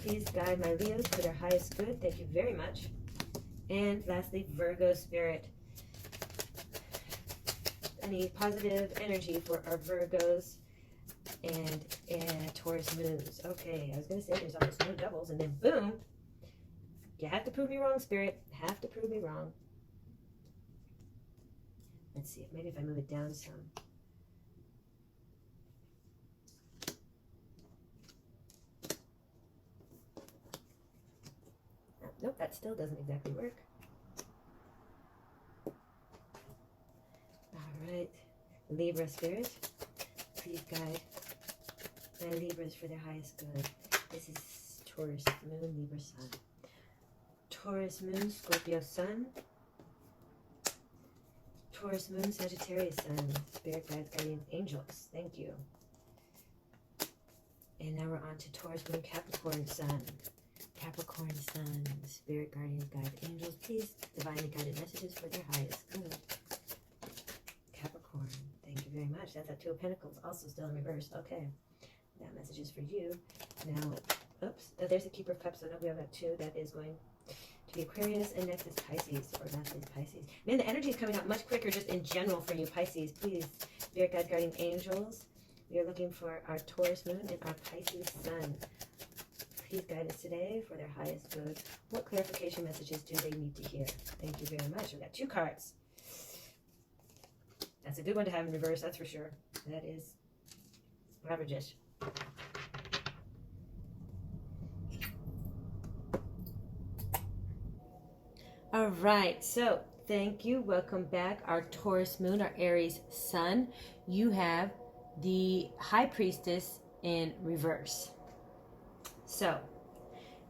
Please guide my Leos for their highest good. Thank you very much. And lastly, Virgo spirit. I need positive energy for our Virgos and Taurus moons. Okay, I was going to say there's almost no doubles, and then boom. You have to prove me wrong, spirit. Have to prove me wrong. Let's see, maybe if I move it down some. Nope, that still doesn't exactly work. All right, Libra spirit, please guide my Libras for their highest good. This is Taurus moon, Libra sun. Taurus moon, Scorpio sun. Taurus moon, Sagittarius sun. Spirit guides, guardian angels. Thank you. And now we're on to Taurus moon, Capricorn sun. Capricorn sun, spirit guardians, guide angels, please divinely guided messages for their highest good. Capricorn, thank you very much. That's that Two of Pentacles, also still in reverse. Okay, that message is for you. Now, oops, there's the Keeper of Cups. So no, we have that two. That is going to be Aquarius, and next is Pisces, or last is Pisces. Man, the energy is coming out much quicker just in general for you, Pisces. Please, spirit guides, guardian angels. We are looking for our Taurus moon and our Pisces sun. Please guide us today for their highest good. What clarification messages do they need to hear? Thank you very much. We got two cards. That's a good one to have in reverse, that's for sure. That is averages. All right, so thank you. Welcome back. Our Taurus moon, our Aries sun. You have the High Priestess in reverse. So,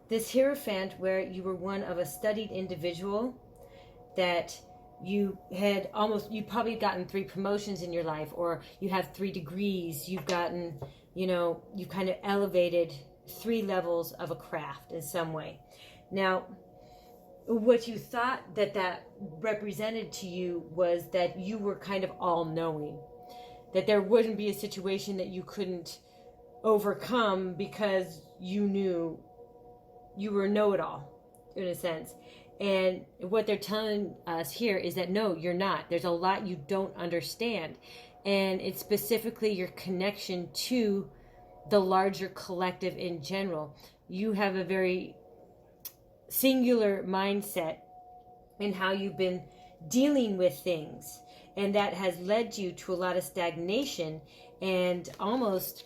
this Hierophant, where you were one of a studied individual, that you had you've probably gotten 3 promotions in your life, or you have 3 degrees, you've gotten, you've kind of elevated 3 levels of a craft in some way. Now, what you thought that represented to you was that you were kind of all-knowing, that there wouldn't be a situation that you couldn't overcome because you knew you were a know-it-all in a sense. And what they're telling us here is that no, you're not. There's a lot you don't understand, and it's specifically your connection to the larger collective in general. You have a very singular mindset in how you've been dealing with things, and that has led you to a lot of stagnation and almost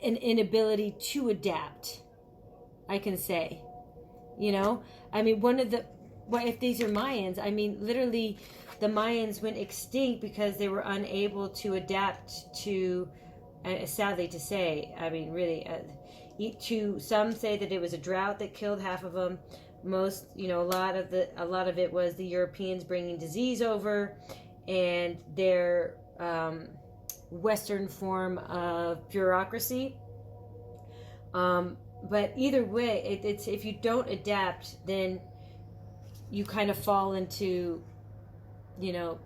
an inability to adapt, I can say. I mean, if these are Mayans, I mean, literally the Mayans went extinct because they were unable to adapt to, sadly to say, I mean, really, some say that it was a drought that killed half of them. Most, a lot of it was the Europeans bringing disease over, and their Western form of bureaucracy. But either way, it's if you don't adapt, then you kind of fall into, the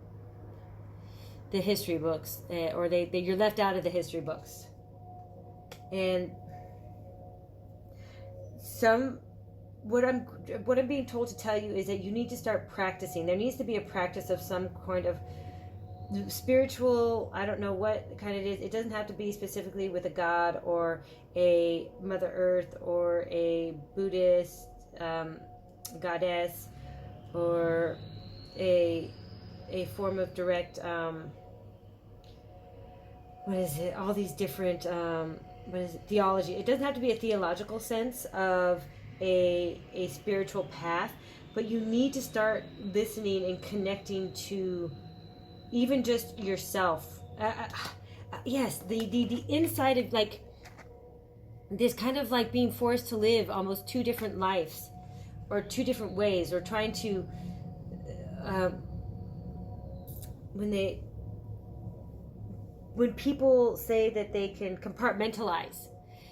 history books, or you're left out of the history books. And what I'm being told to tell you is that you need to start practicing. There needs to be a practice of some kind of spiritual, I don't know what kind it is. It doesn't have to be specifically with a god or a Mother Earth or a Buddhist goddess, or a form of direct, what is it? All these different what is it? Theology. It doesn't have to be a theological sense of a spiritual path, but you need to start listening and connecting to even just yourself. Yes, the inside of, like, this kind of like being forced to live almost two different lives or two different ways, or trying to when people say that they can compartmentalize,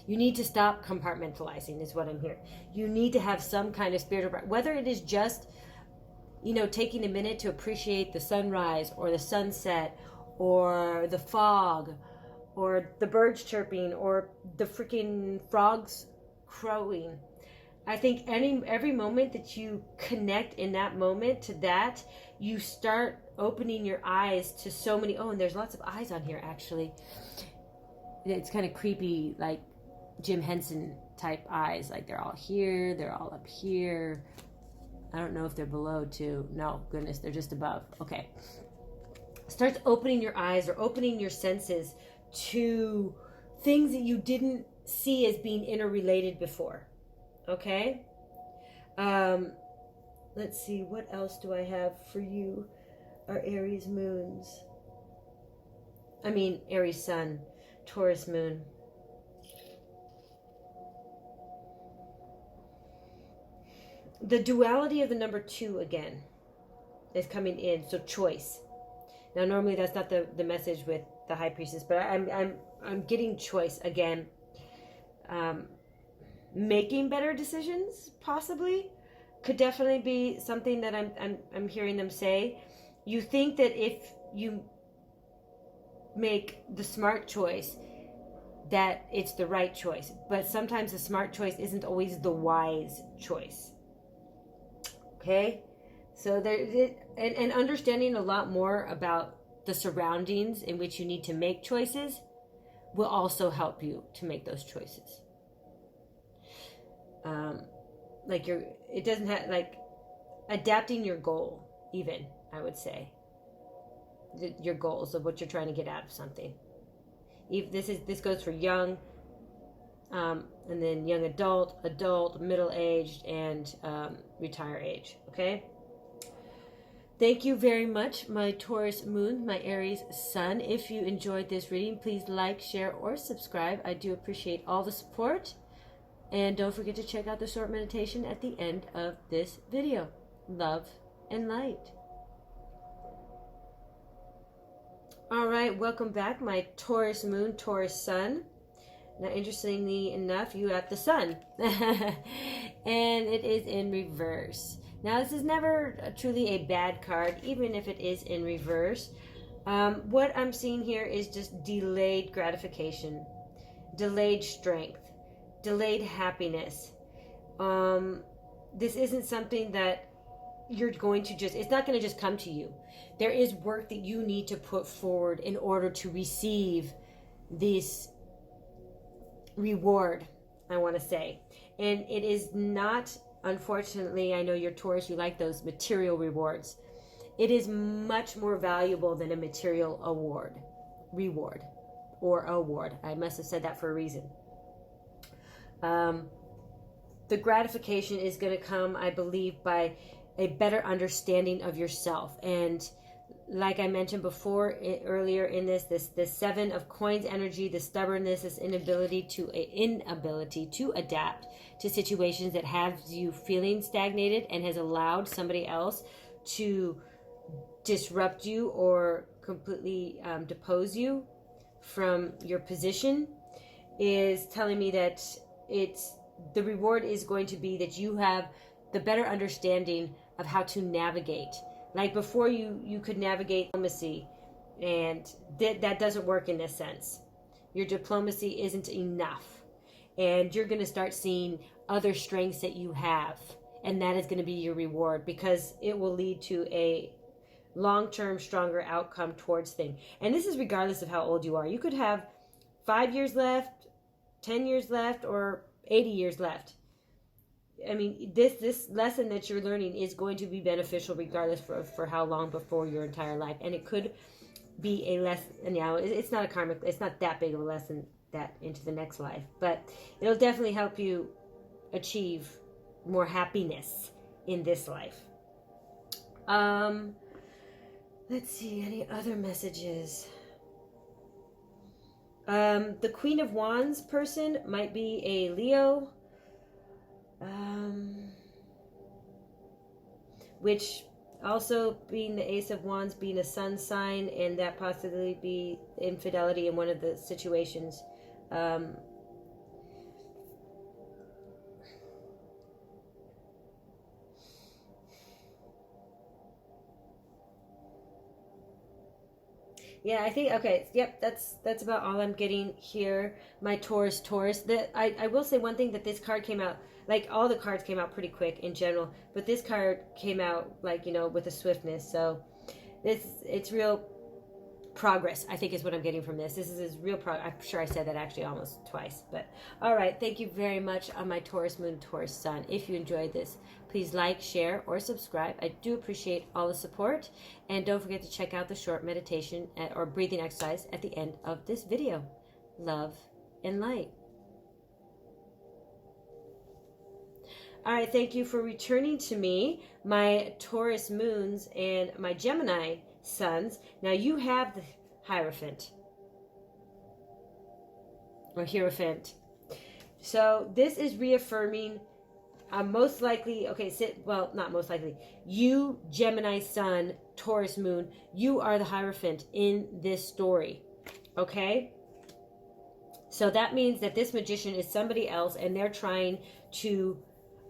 you need to stop compartmentalizing, is what I'm hearing. You need to have some kind of spiritual, whether it is just, taking a minute to appreciate the sunrise or the sunset or the fog or the birds chirping or the freaking frogs crowing. I think every moment that you connect in that moment to that, you start opening your eyes to so many. Oh, and there's lots of eyes on here, actually. It's kind of creepy, like Jim Henson type eyes. Like they're all here, they're all up here. I don't know if they're below too. No, goodness, they're just above. Okay. Starts opening your eyes or opening your senses to things that you didn't see as being interrelated before. Okay? Let's see, what else do I have for you? Our Aries moons. Aries sun, Taurus moon. The duality of the number 2 again is coming in, so choice. Now, normally that's not the message with the High Priestess, but I'm getting choice again. Making better decisions, possibly, could definitely be something that I'm hearing them say. You think that if you make the smart choice, that it's the right choice, but sometimes the smart choice isn't always the wise choice. Okay, so and understanding a lot more about the surroundings in which you need to make choices will also help you to make those choices. It doesn't have, like, adapting your goal, even, I would say, your goals of what you're trying to get out of something. If this goes for young, and then young adult, middle-aged, and retire age. Okay. Thank you very much, my Taurus moon, my Aries sun. If you enjoyed this reading, please like, share, or subscribe. I do appreciate all the support. And don't forget to check out the short meditation at the end of this video. Love and light. All right, welcome back, my Taurus moon, Taurus sun. Now, interestingly enough, you have the sun. And it is in reverse. Now, this is never truly a bad card, even if it is in reverse. What I'm seeing here is just delayed gratification, delayed strength, delayed happiness. This isn't something that you're going to it's not going to just come to you. There is work that you need to put forward in order to receive this reward, I want to say. And it is not, unfortunately, I know you're Taurus, you like those material rewards. It is much more valuable than a material reward. I must have said that for a reason. The gratification is going to come, I believe, by a better understanding of yourself. And like I mentioned before, earlier in this 7 of coins energy, the stubbornness, this inability to adapt to situations that have you feeling stagnated and has allowed somebody else to disrupt you or completely depose you from your position, is telling me that the reward is going to be that you have the better understanding of how to navigate. Like before, you could navigate diplomacy, and that doesn't work in this sense. Your diplomacy isn't enough, and you're going to start seeing other strengths that you have, and that is going to be your reward, because it will lead to a long-term, stronger outcome towards things. And this is regardless of how old you are. You could have 5 years left, 10 years left, or 80 years left. I mean, this lesson that you're learning is going to be beneficial regardless for how long before your entire life. And it could be a lesson, it's not a karmic, it's not that big of a lesson that into the next life. But it'll definitely help you achieve more happiness in this life. Let's see, any other messages? The Queen of Wands person might be a Leo, which also being the Ace of Wands, being a sun sign, and that possibly be infidelity in one of the situations. Yeah, I think, okay, yep, that's about all I'm getting here. My Taurus. I will say one thing, that this card came out, like all the cards came out pretty quick in general, but this card came out like, you know, with a swiftness. So it's real progress, I think, is what I'm getting from this. This is real progress. I'm sure I said that actually almost twice, but all right. Thank you very much on my Taurus moon, Taurus sun. If you enjoyed this, please like, share, or subscribe. I do appreciate all the support. And don't forget to check out the short meditation or breathing exercise at the end of this video. Love and light. All right, thank you for returning to me, my Taurus moons and my Gemini suns. Now you have the Hierophant or Hierophant. So this is reaffirming most likely, okay, well, not most likely, you, Gemini sun, Taurus moon, you are the Hierophant in this story, okay? So that means that this magician is somebody else, and they're trying to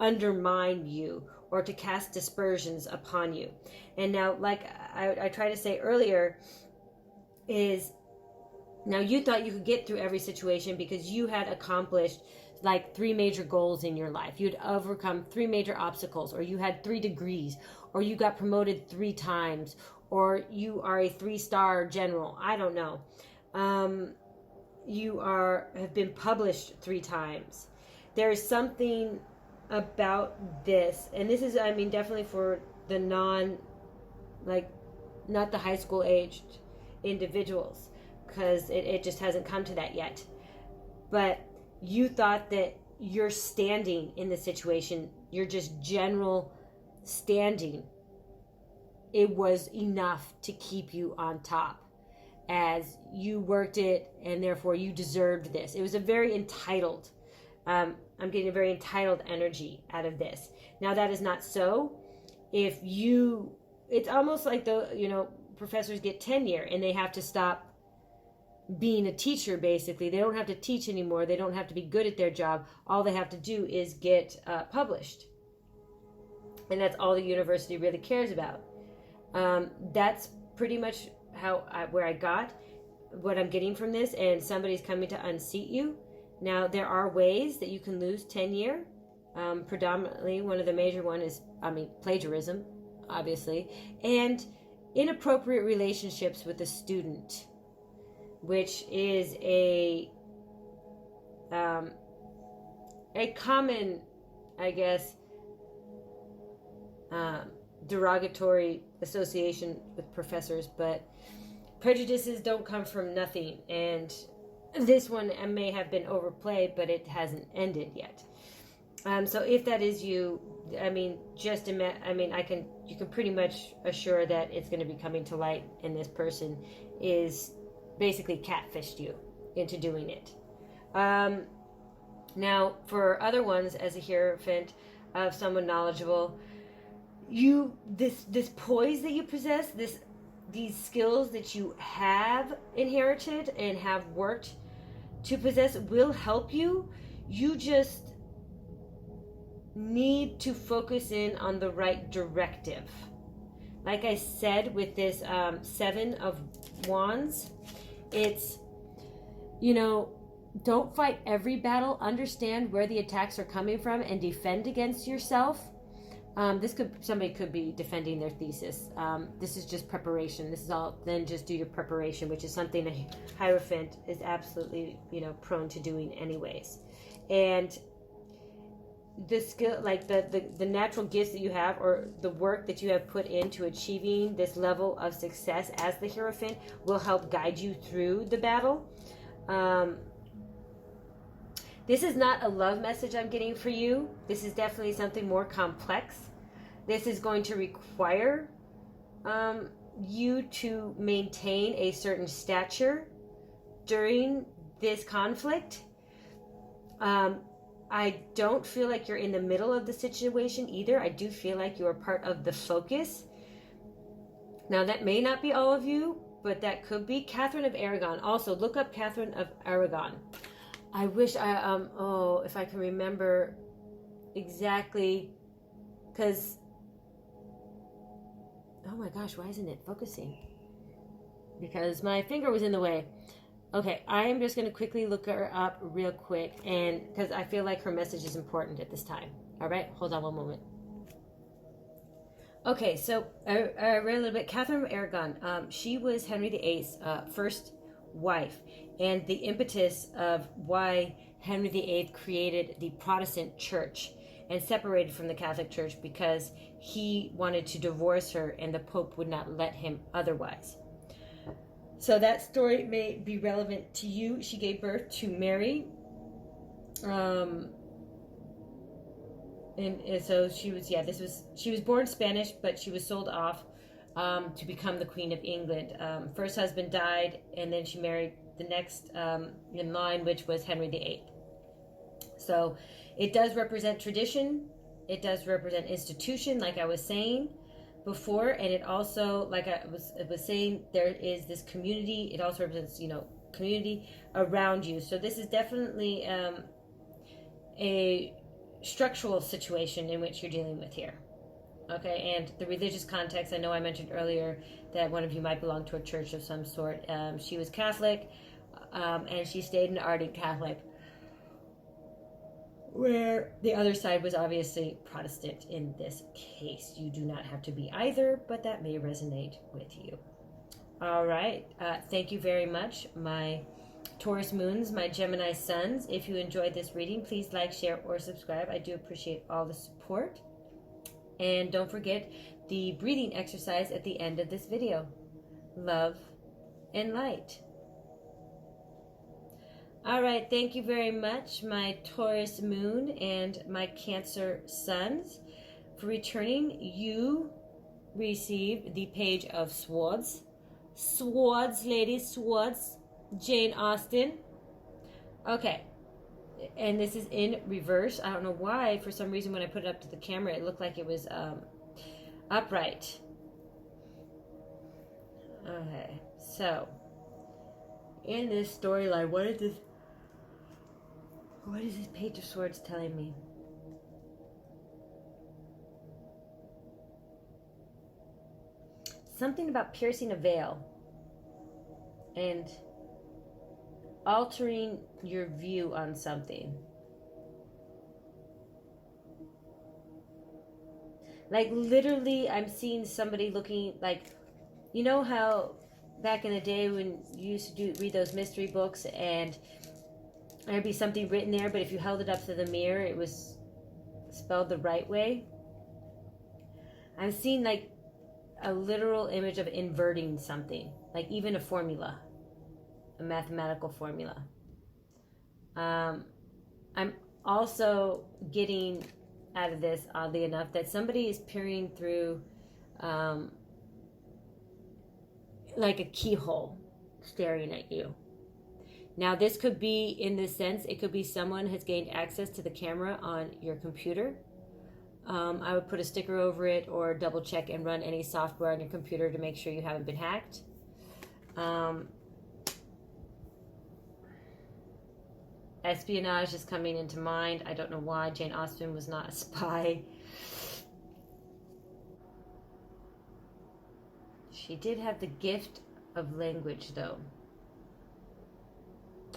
undermine you or to cast dispersions upon you. And now, like I tried to say earlier, is now you thought you could get through every situation because you had accomplished like 3 major goals in your life. You'd overcome 3 major obstacles, or you had 3 degrees, or you got promoted 3 times, or you are a 3-star general. I don't know. You have been published 3 times. There is something about this, and this is, I mean, definitely for the not the high school aged individuals, because it just hasn't come to that yet. But you thought that your standing in the situation, your just general standing, it was enough to keep you on top, as you worked it, and therefore you deserved this. It was a very entitled, I'm getting a very entitled energy out of this. Now that is not so. It's almost like professors get tenure and they have to stop being a teacher, basically. They don't have to teach anymore. They don't have to be good at their job. All they have to do is get published. And that's all the university really cares about. That's pretty much where I got what I'm getting from this, and somebody's coming to unseat you. Now, there are ways that you can lose tenure. Predominantly, one of the major one is, plagiarism, obviously, and inappropriate relationships with a student, which is a common, I guess, derogatory association with professors. But prejudices don't come from nothing, and this one may have been overplayed, but it hasn't ended yet. So if that is you, you can pretty much assure that it's going to be coming to light, and this person is basically catfished you into doing it. Now, for other ones, as a Hierophant of someone knowledgeable, this poise that you possess, these skills that you have inherited and have worked to possess will help you. You just need to focus in on the right directive. Like I said, with this 7 of Wands, it's, don't fight every battle. Understand where the attacks are coming from and defend against yourself. Somebody could be defending their thesis. This is just preparation. This is all, then just do your preparation, which is something a Hierophant is absolutely, prone to doing anyways. And the skill, like the natural gifts that you have, or the work that you have put into achieving this level of success as the Hierophant, will help guide you through the battle. This is not a love message I'm getting for you. This is definitely something more complex. This is going to require you to maintain a certain stature during this conflict. I don't feel like you're in the middle of the situation either. I do feel like you are part of the focus. Now, that may not be all of you, but that could be. Catherine of Aragon. Also, look up Catherine of Aragon. I wish if I can remember exactly, because, oh my gosh, why isn't it focusing? Because my finger was in the way. Okay, I am just going to quickly look her up real quick, and because I feel like her message is important at this time. All right, hold on one moment. Okay, so I read a little bit. Catherine of Aragon, she was Henry VIII's first wife, and the impetus of why Henry VIII created the Protestant church and separated from the Catholic Church, because he wanted to divorce her and the Pope would not let him otherwise. So that story may be relevant to you. She gave birth to Mary. And so she was, she was born Spanish, but she was sold off to become the Queen of England. First husband died, and then she married the next in line, which was Henry VIII. So it does represent tradition. It does represent institution, like I was saying before, and it also, like I was saying, there is this community. It also represents, community around you. So this is definitely a structural situation in which you're dealing with here. Okay, and the religious context, I know I mentioned earlier that one of you might belong to a church of some sort. She was Catholic, and she stayed an ardent Catholic, where the other side was obviously Protestant in this case. You do not have to be either, but that may resonate with you. All right. Thank you very much, my Taurus moons, my Gemini suns. If you enjoyed this reading, please like, share, or subscribe. I do appreciate all the support. And don't forget the breathing exercise at the end of this video. Love and light. All right, thank you very much, my Taurus moon and my Cancer suns. For returning, you receive the Page of Swords. Swords, ladies, swords. Jane Austen. Okay, and this is in reverse. I don't know why. For some reason, when I put it up to the camera, it looked like it was upright. Okay, so in this storyline, what is this Page of Swords telling me? Something about piercing a veil and altering your view on something. Like, literally, I'm seeing somebody looking like, you know how back in the day when you used to read those mystery books and there'd be something written there, but if you held it up to the mirror, it was spelled the right way? I'm seeing like a literal image of inverting something, like even a formula, a mathematical formula. I'm also getting out of this, oddly enough, that somebody is peering through like a keyhole, staring at you. Now, this could be, in this sense, it could be someone has gained access to the camera on your computer. I would put a sticker over it or double check and run any software on your computer to make sure you haven't been hacked. Espionage is coming into mind. I don't know why. Jane Austen was not a spy. She did have the gift of language, though.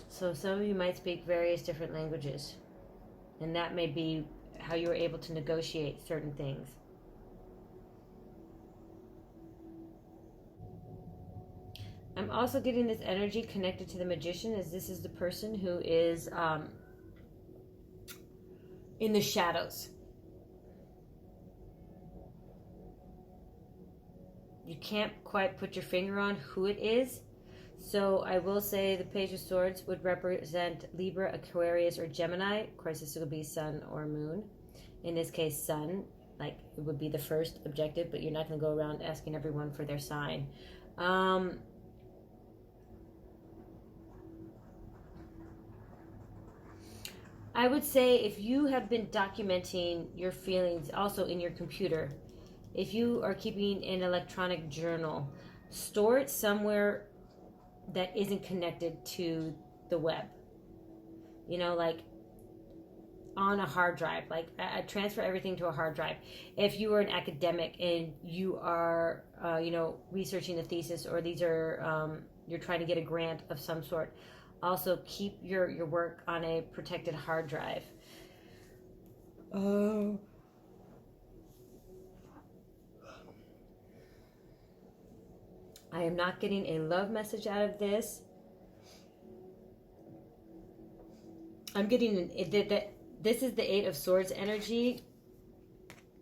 So some of you might speak various different languages, and that may be how you were able to negotiate certain things. I'm also getting this energy connected to the Magician, as this is the person who is in the shadows. You can't quite put your finger on who it is. So I will say the Page of Swords would represent Libra, Aquarius, or Gemini. Of course, this would be Sun or Moon. In this case, Sun, like it would be the first objective, but you're not going to go around asking everyone for their sign. I would say if you have been documenting your feelings also in your computer, if you are keeping an electronic journal, store it somewhere that isn't connected to the web. You know, like on a hard drive. Like I transfer everything to a hard drive. If you are an academic and you are, researching a thesis, or these are, you're trying to get a grant of some sort, also keep your work on a protected hard drive. Oh. I am not getting a love message out of this. I'm getting this is the Eight of Swords energy.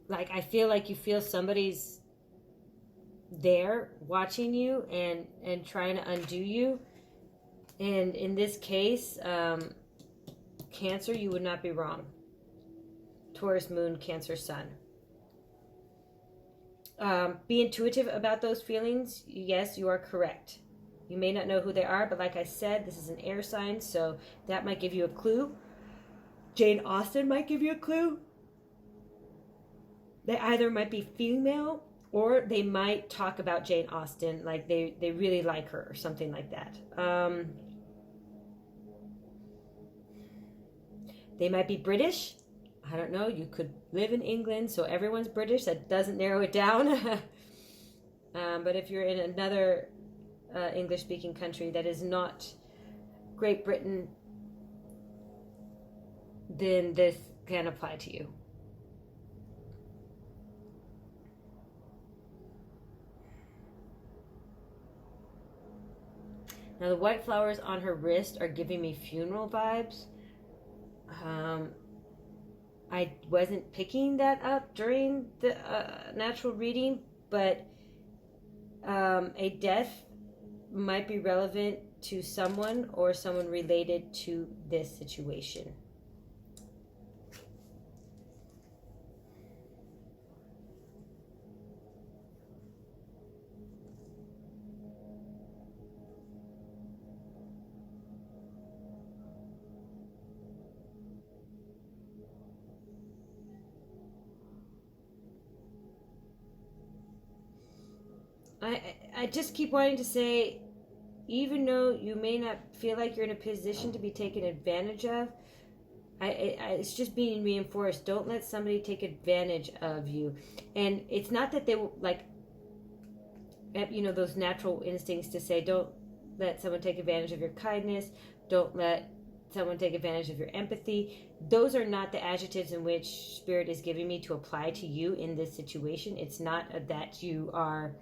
Like I feel like you feel somebody's there watching you and trying to undo you. And in this case, Cancer, you would not be wrong. Taurus, Moon, Cancer, Sun. Be intuitive about those feelings. Yes, you are correct. You may not know who they are, but like I said, this is an air sign, so that might give you a clue. Jane Austen might give you a clue. They either might be female, or they might talk about Jane Austen, like they really like her or something like that. They might be British. I don't know. You could live in England, so everyone's British. That doesn't narrow it down. But if you're in another English-speaking country that is not Great Britain, then this can apply to you. Now the white flowers on her wrist are giving me funeral vibes. I wasn't picking that up during the natural reading, but a death might be relevant to someone or someone related to this situation. I just keep wanting to say, even though you may not feel like you're in a position to be taken advantage of, it's just being reinforced. Don't let somebody take advantage of you. And it's not that they will, like, those natural instincts to say, don't let someone take advantage of your kindness. Don't let someone take advantage of your empathy. Those are not the adjectives in which Spirit is giving me to apply to you in this situation. It's not that you are...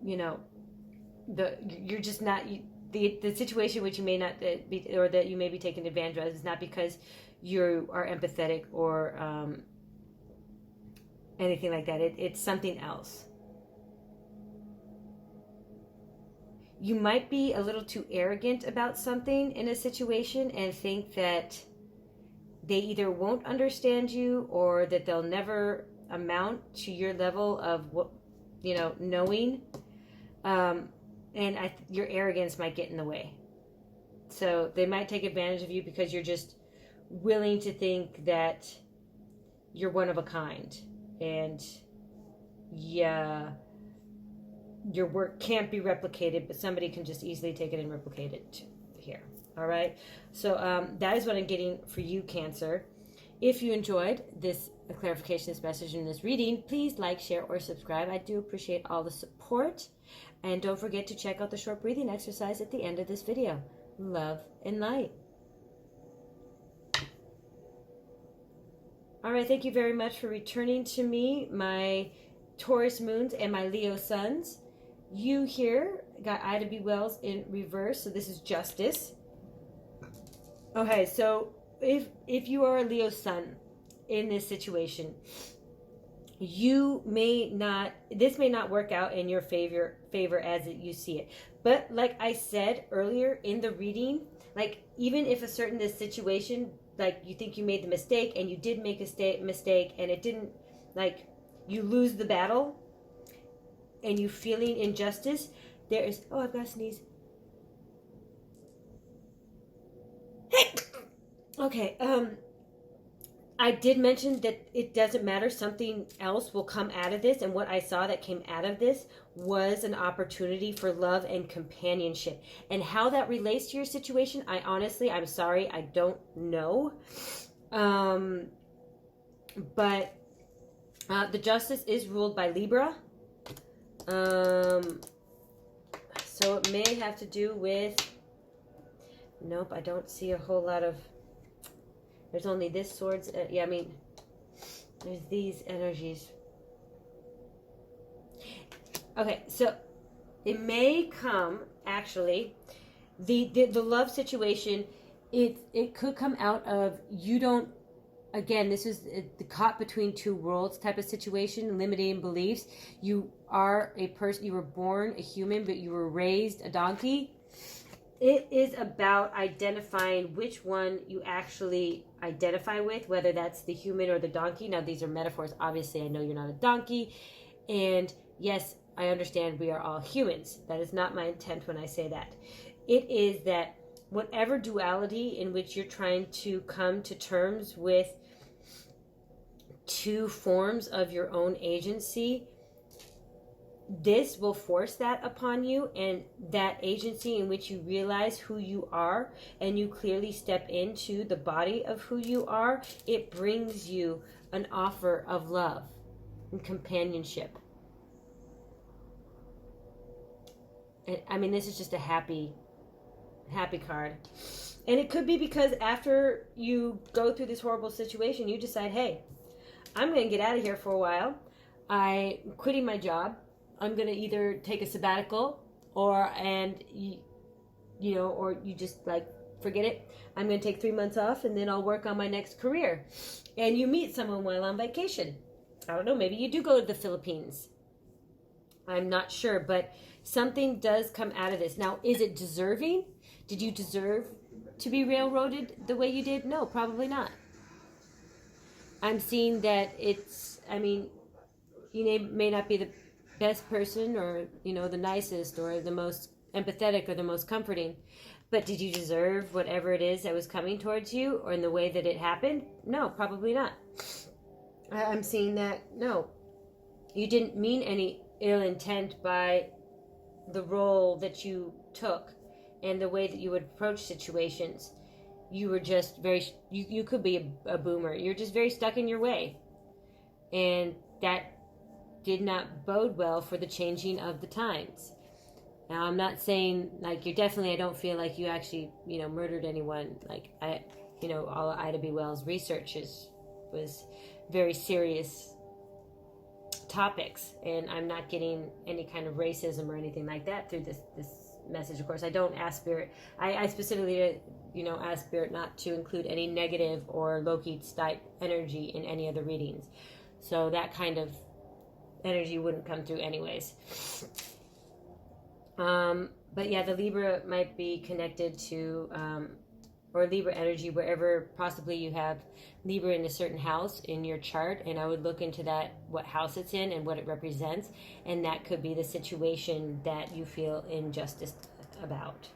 you're just not the situation which you may not be, or that you may be taken advantage of, is not because you are empathetic or anything like that. It's something else. You might be a little too arrogant about something in a situation and think that they either won't understand you or that they'll never amount to your level of what knowing, and your arrogance might get in the way. So they might take advantage of you because you're just willing to think that you're one of a kind, and your work can't be replicated, but somebody can just easily take it and replicate it here. All right, so that is what I'm getting for you, Cancer. If you enjoyed this clarification, this message, and this reading, please like, share, or subscribe. I do appreciate all the support. And don't forget to check out the short breathing exercise at the end of this video. Love and light. All right, thank you very much for returning to me, my Taurus moons and my Leo suns. You here got Ida B. Wells in reverse, so this is justice. Okay, so if you are a Leo sun in this situation, this may not work out in your favor as you see it. But like I said earlier in the reading, like even if this situation, like you think you made the mistake and you did make a mistake and it didn't, like you lose the battle and you feeling injustice, there is, oh, I've got to sneeze. Okay, I did mention that it doesn't matter. Something else will come out of this. And what I saw that came out of this was an opportunity for love and companionship. And how that relates to your situation, I'm sorry, I don't know. But the justice is ruled by Libra. So it may have to do with, nope, I don't see a whole lot of, there's only this swords, yeah, I mean, there's these energies. Okay, so it may come, actually, the love situation, it could come out of, you don't, again, this is the caught between two worlds type of situation, limiting beliefs. You are a person, you were born a human, but you were raised a donkey. It is about identifying which one you actually identify with, whether that's the human or the donkey. Now, these are metaphors. Obviously, I know you're not a donkey. And yes, I understand we are all humans. That is not my intent when I say that. It is that whatever duality in which you're trying to come to terms with two forms of your own agency, this will force that upon you, and that agency in which you realize who you are and you clearly step into the body of who you are, it brings you an offer of love and companionship. And I mean, this is just a happy card. And it could be because after you go through this horrible situation, you decide, hey, I'm going to get out of here for a while. I'm quitting my job. I'm going to either take a sabbatical or you just like, forget it. I'm going to take 3 months off and then I'll work on my next career. And you meet someone while on vacation. I don't know, maybe you do go to the Philippines. I'm not sure, but something does come out of this. Now, is it deserving? Did you deserve to be railroaded the way you did? No, probably not. I'm seeing that it's, I mean, you may not be the best person or, the nicest or the most empathetic or the most comforting, but did you deserve whatever it is that was coming towards you or in the way that it happened? No, probably not. I'm seeing that, no, you didn't mean any ill intent by the role that you took and the way that you would approach situations. You were just you could be a boomer. You're just very stuck in your way. And that did not bode well for the changing of the times. Now, I'm not saying, like, I don't feel like you actually, murdered anyone. Like, all Ida B. Wells' research was very serious topics, and I'm not getting any kind of racism or anything like that through this message. Of course, I don't ask Spirit. I specifically, ask Spirit not to include any negative or Loki type energy in any of the readings. So that kind of energy wouldn't come through anyways. But yeah, the Libra might be connected to, or Libra energy, wherever possibly you have Libra in a certain house in your chart, and I would look into that, what house it's in and what it represents, and that could be the situation that you feel injustice about.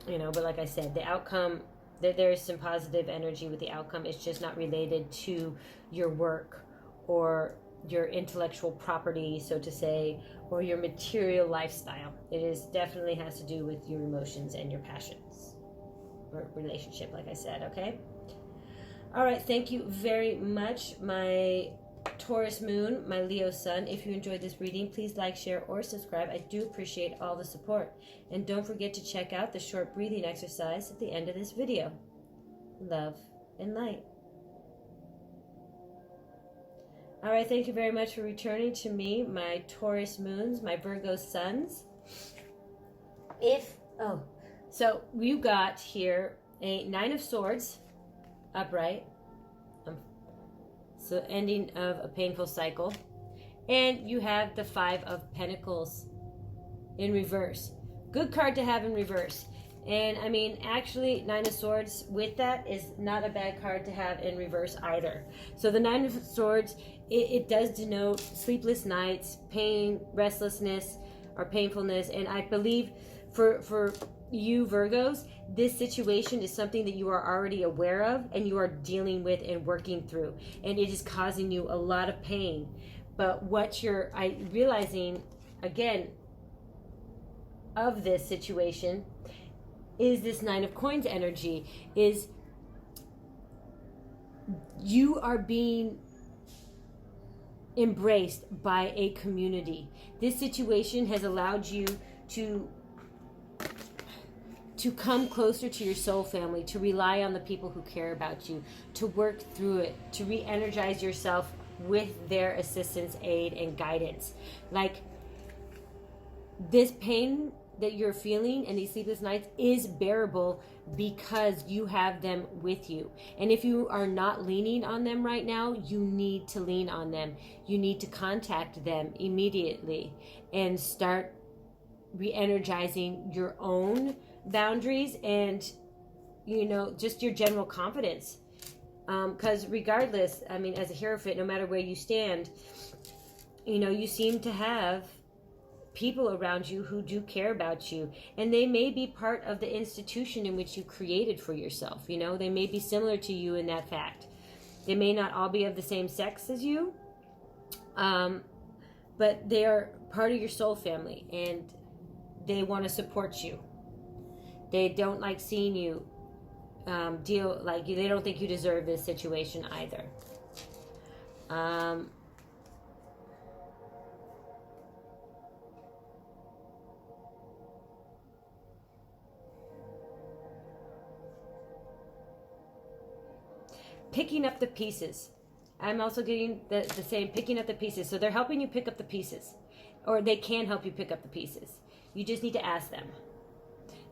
But like I said, the outcome, there is some positive energy with the outcome. It's just not related to your work or your intellectual property, so to say, or your material lifestyle. It is definitely has to do with your emotions and your passions or relationship, like I said. Okay. All right. Thank you very much, my Taurus moon, my Leo sun. If you enjoyed this reading, please like, share, or subscribe. I do appreciate all the support. And don't forget to check out the short breathing exercise at the end of this video. Love and light. All right, thank you very much for returning to me, my Taurus moons, my Virgo suns. So you got here a 9 of Swords, upright, So ending of a painful cycle. And you have the Five of Pentacles in reverse. Good card to have in reverse. And I mean, actually, Nine of Swords with that is not a bad card to have in reverse either. So the Nine of Swords, it does denote sleepless nights, pain, restlessness, or painfulness. And I believe for you Virgos, this situation is something that you are already aware of and you are dealing with and working through. And it is causing you a lot of pain. But what you're realizing, again, of this situation is this Nine of Coins energy, is you are being embraced by a community. This situation has allowed you to come closer to your soul family, to rely on the people who care about you, to work through it, to re-energize yourself with their assistance, aid, and guidance. Like, this pain that you're feeling and these sleepless nights is bearable because you have them with you. And if you are not leaning on them right now, you need to lean on them. You need to contact them immediately and start re-energizing your own boundaries and, you know, just your general confidence. Because regardless, I mean, as a Hierophant, no matter where you stand, you know, you seem to have people around you who do care about you, and they may be part of the institution in which you created for yourself. You know, they may be similar to you in that fact. They may not all be of the same sex as you, but they are part of your soul family, and they want to support you. They don't like seeing you deal, like, they don't think you deserve this situation either. Picking up the pieces. I'm also getting the same, picking up the pieces. So they're helping you pick up the pieces, or they can help you pick up the pieces. You just need to ask them,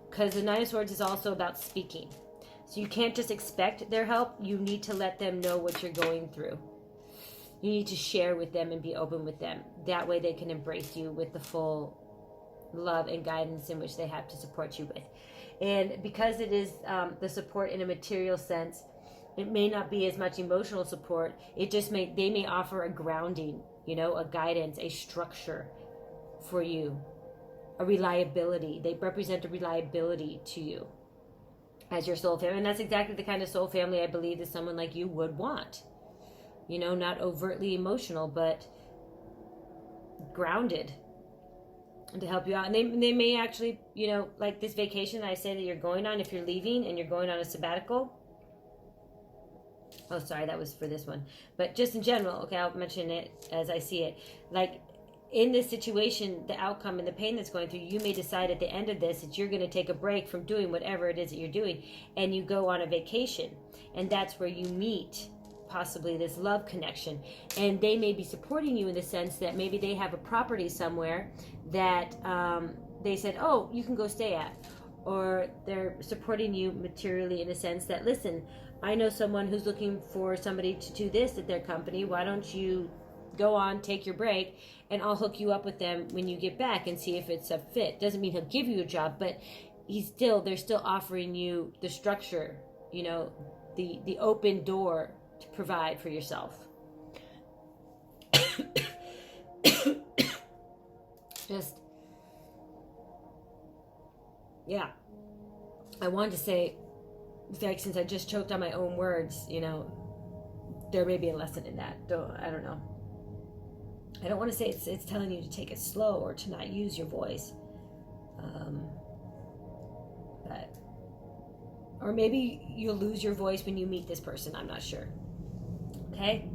because the Nine of Swords is also about speaking. So you can't just expect their help. You need to let them know what you're going through. You need to share with them and be open with them. That way they can embrace you with the full love and guidance in which they have to support you with. And because it is the support in a material sense, it may not be as much emotional support. It just they may offer a grounding, you know, a guidance, a structure for you, a reliability. They represent a reliability to you as your soul family. And that's exactly the kind of soul family I believe that someone like you would want. You know, not overtly emotional, but grounded, and to help you out. And they may actually, you know, like this vacation that I say that you're going on, if you're leaving and you're going on a sabbatical. Oh, sorry, that was for this one. But just in general, okay, I'll mention it as I see it. Like, in this situation, the outcome and the pain that's going through, you may decide at the end of this that you're going to take a break from doing whatever it is that you're doing, and you go on a vacation. And that's where you meet possibly this love connection. And they may be supporting you in the sense that maybe they have a property somewhere that they said, oh, you can go stay at. Or they're supporting you materially in a sense that, listen, I know someone who's looking for somebody to do this at their company. Why don't you go on, take your break, and I'll hook you up with them when you get back and see if it's a fit. Doesn't mean he'll give you a job, but they're still offering you the structure, you know, the open door to provide for yourself. Just, yeah. I wanted to say, in fact, since I just choked on my own words, you know, there may be a lesson in that. I don't know. I don't want to say it's telling you to take it slow or to not use your voice. But, or maybe you'll lose your voice when you meet this person. I'm not sure. Okay?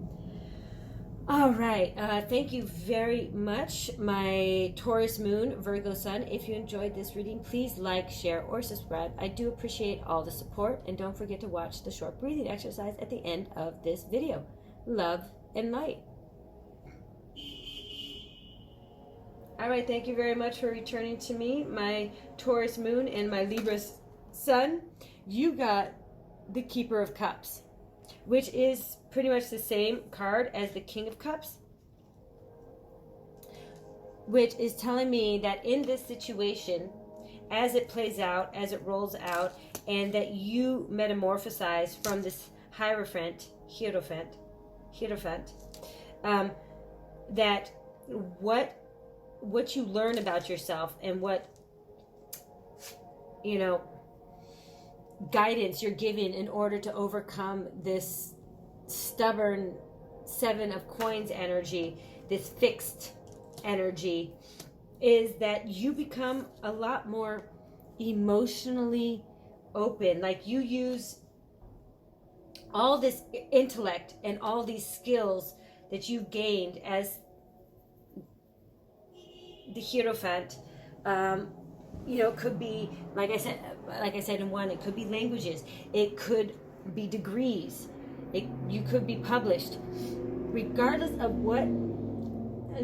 All right. Thank you very much, my Taurus Moon, Virgo Sun. If you enjoyed this reading, please like, share, or subscribe. I do appreciate all the support. And don't forget to watch the short breathing exercise at the end of this video. Love and light. All right. Thank you very much for returning to me, my Taurus Moon and my Libra Sun. You got the Keeper of Cups. which is pretty much the same card as the King of Cups, which is telling me that in this situation, as it plays out, as it rolls out, and that you metamorphosize from this Hierophant, that what you learn about yourself and what, you know, guidance you're given in order to overcome this stubborn Seven of Coins energy, this fixed energy, is that you become a lot more emotionally open. Like you use all this intellect and all these skills that you've gained as the Hierophant. You know, could be, like I said in one, it could be languages, it could be degrees, you could be published. Regardless of what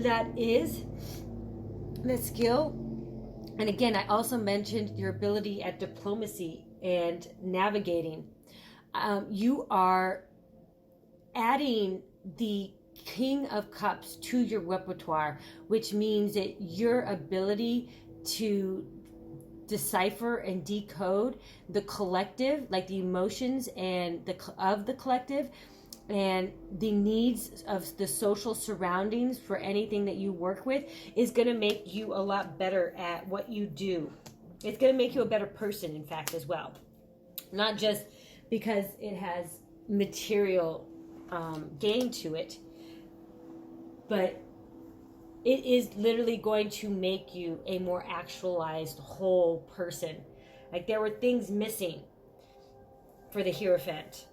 that is, the skill. And again, I also mentioned your ability at diplomacy and navigating. You are adding the King of Cups to your repertoire, which means that your ability to decipher and decode the collective, like the emotions and of the collective, and the needs of the social surroundings for anything that you work with, is going to make you a lot better at what you do. It's going to make you a better person, in fact, as well. Not just because it has material gain to it, but it is literally going to make you a more actualized whole person. Like there were things missing for the Hierophant.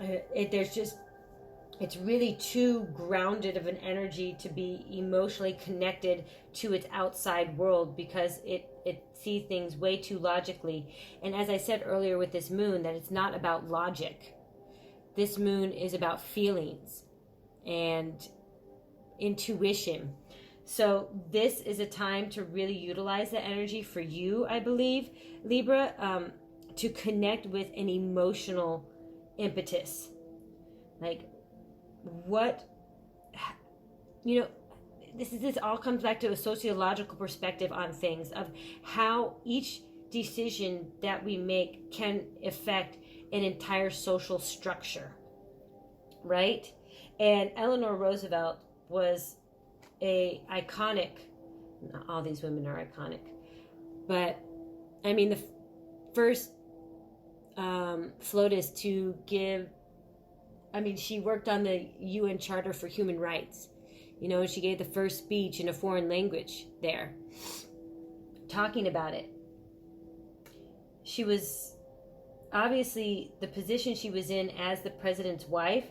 It's really too grounded of an energy to be emotionally connected to its outside world, because it sees things way too logically. And as I said earlier with this moon, that it's not about logic. This moon is about feelings and intuition. So this is a time to really utilize that energy for you, I believe, Libra, to connect with an emotional impetus. Like what, you know, this all comes back to a sociological perspective on things, of how each decision that we make can affect an entire social structure, right? And Eleanor Roosevelt was a iconic, not all these women are iconic, but I mean the first FLOTUS to give, I mean, she worked on the UN Charter for Human Rights, you know, she gave the first speech in a foreign language there, talking about it. She was, obviously, the position she was in as the president's wife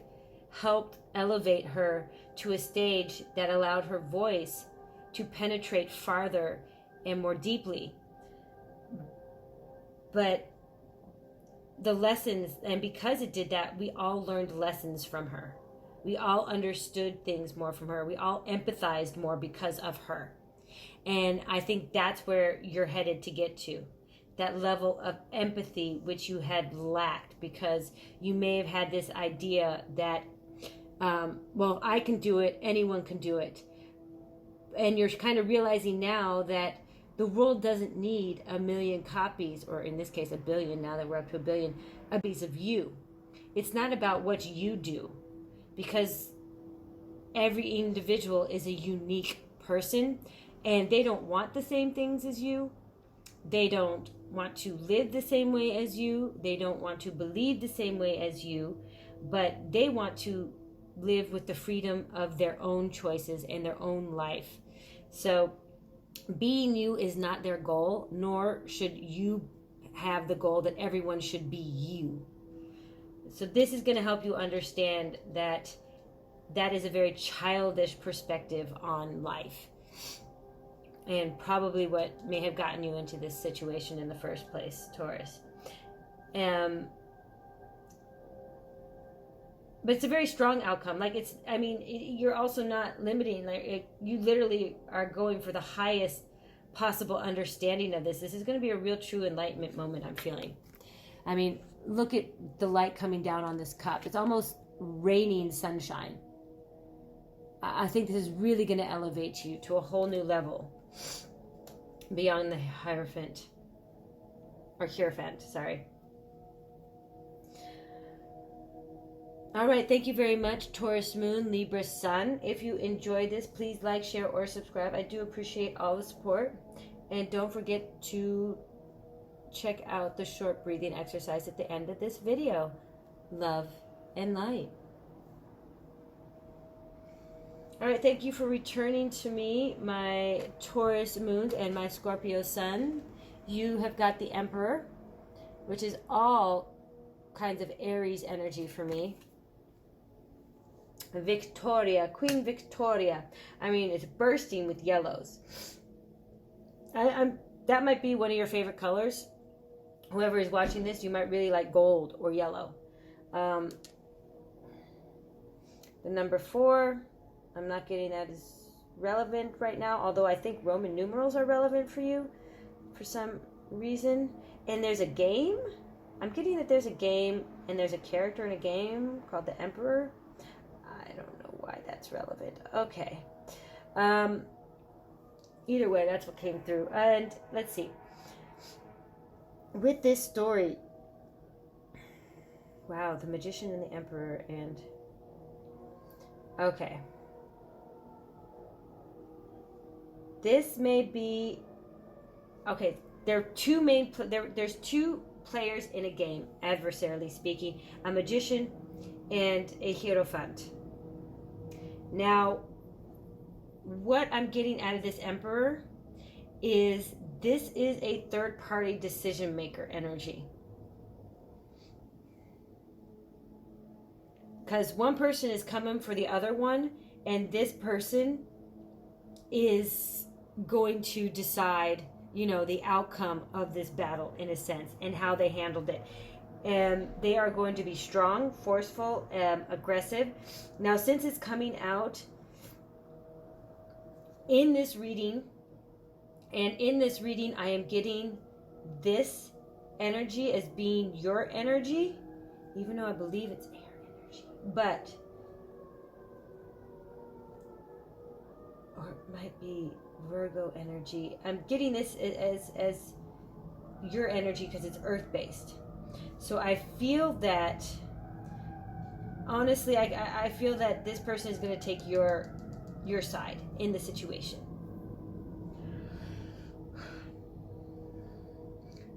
helped elevate her to a stage that allowed her voice to penetrate farther and more deeply. But the lessons, and because it did that, we all learned lessons from her. We all understood things more from her. We all empathized more because of her. And I think that's where you're headed to get to. That level of empathy which you had lacked, because you may have had this idea that, well, I can do it, anyone can do it. And you're kind of realizing now that the world doesn't need 1 million copies, or in this case, 1 billion, now that we're up to 1 billion, copies of you. It's not about what you do, because every individual is a unique person, and they don't want the same things as you. They don't want to live the same way as you. They don't want to believe the same way as you, but they want to live with the freedom of their own choices and their own life. So being you is not their goal, nor should you have the goal that everyone should be you. So this is going to help you understand that that is a very childish perspective on life, and probably what may have gotten you into this situation in the first place, Taurus. But it's a very strong outcome. Like it's, I mean, you're also not limiting. Like you literally are going for the highest possible understanding of this. This is going to be a real true enlightenment moment, I'm feeling. I mean, look at the light coming down on this cup. It's almost raining sunshine. I think this is really going to elevate you to a whole new level beyond the Hierophant. Or Hierophant, sorry. All right, thank you very much, Taurus Moon, Libra Sun. If you enjoyed this, please like, share, or subscribe. I do appreciate all the support. And don't forget to check out the short breathing exercise at the end of this video. Love and light. All right, thank you for returning to me, my Taurus Moon and my Scorpio Sun. You have got the Emperor, which is all kinds of Aries energy for me. Victoria, Queen Victoria. I mean, it's bursting with yellows. That might be one of your favorite colors. Whoever is watching this, you might really like gold or yellow. The number 4, I'm not getting that as relevant right now, although I think Roman numerals are relevant for you for some reason. And there's a game. I'm getting that there's a game and there's a character in a game called the Emperor. I don't know why that's relevant. Okay. Either way, that's what came through. And let's see. With this story, wow, the Magician and the Emperor, and okay. This may be, okay, there are two main, there's two players in a game, adversarially speaking, a Magician and a Hierophant. Now, what I'm getting out of this Emperor is this is a third-party decision maker energy. Because one person is coming for the other one, and this person is going to decide, you know, the outcome of this battle in a sense, and how they handled it. And they are going to be strong, forceful, aggressive. Now, since it's coming out in this reading, and in this reading, I am getting this energy as being your energy, even though I believe it's air energy. But, or it might be Virgo energy. I'm getting this as your energy because it's earth-based. So I feel that, honestly, I feel that this person is going to take your side in the situation.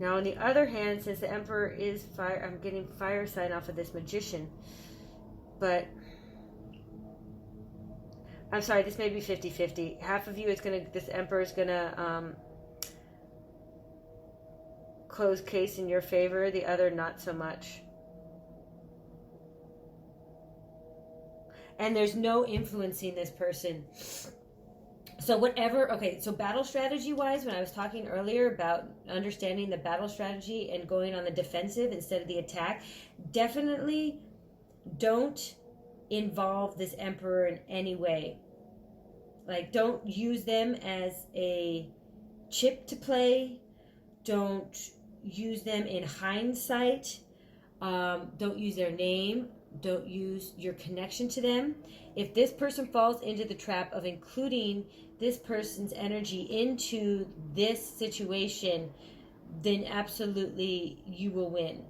Now, on the other hand, since the Emperor is fire, I'm getting fire sign off of this Magician. But, I'm sorry, this may be 50-50. Half of you, this Emperor is going to close case in your favor. The other, not so much. And there's no influencing this person. So whatever, okay, so battle strategy-wise, when I was talking earlier about understanding the battle strategy and going on the defensive instead of the attack, definitely don't involve this Emperor in any way. Like, don't use them as a chip to play. Don't use them in hindsight. Don't use their name. Don't use your connection to them. If this person falls into the trap of including this person's energy into this situation, then absolutely you will win.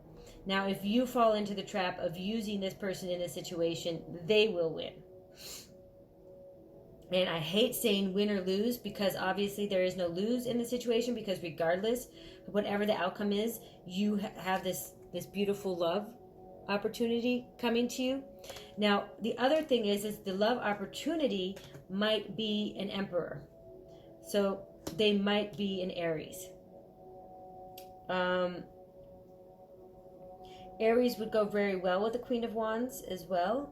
Now, if you fall into the trap of using this person in a situation, they will win. And I hate saying win or lose, because obviously there is no lose in the situation, because regardless, whatever the outcome is, you have this beautiful love opportunity coming to you. Now, the other thing is the love opportunity might be an Emperor. So they might be an Aries. Aries would go very well with the Queen of Wands as well.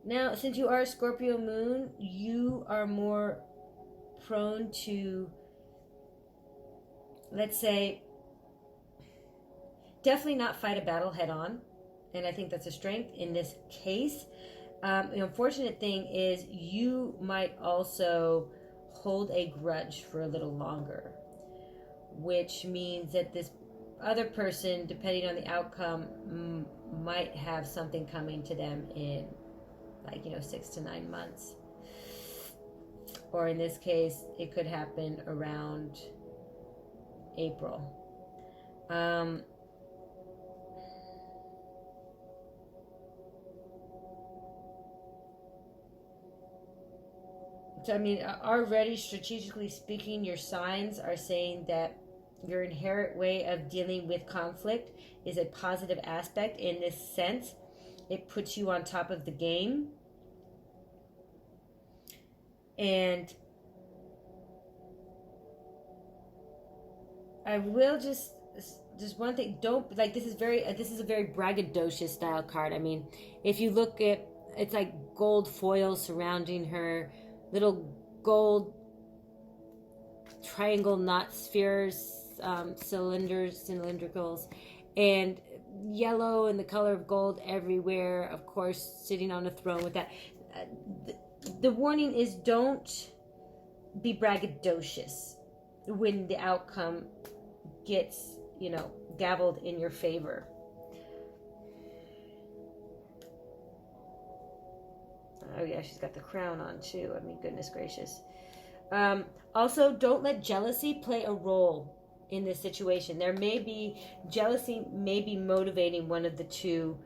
Now, since you are a Scorpio moon, you are more prone to, let's say, definitely not fight a battle head on. And I think that's a strength in this case. The unfortunate thing is you might also hold a grudge for a little longer, which means that this other person, depending on the outcome, might have something coming to them in, like, 6 to 9 months. Or in this case, it could happen around April. So, I mean, already strategically speaking, your signs are saying that your inherent way of dealing with conflict is a positive aspect in this sense. It puts you on top of the game. And I will just one thing, don't, like, this is a very braggadocious style card. I mean, if you look at, it's like gold foil surrounding her, little gold triangle knot spheres, cylindricals, and yellow and the color of gold everywhere, of course, sitting on a throne with that. The warning is, don't be braggadocious when the outcome gets, gavelled in your favor. Oh yeah, she's got the crown on too. I mean, goodness gracious. Also, don't let jealousy play a role in this situation. Jealousy may be motivating one of the two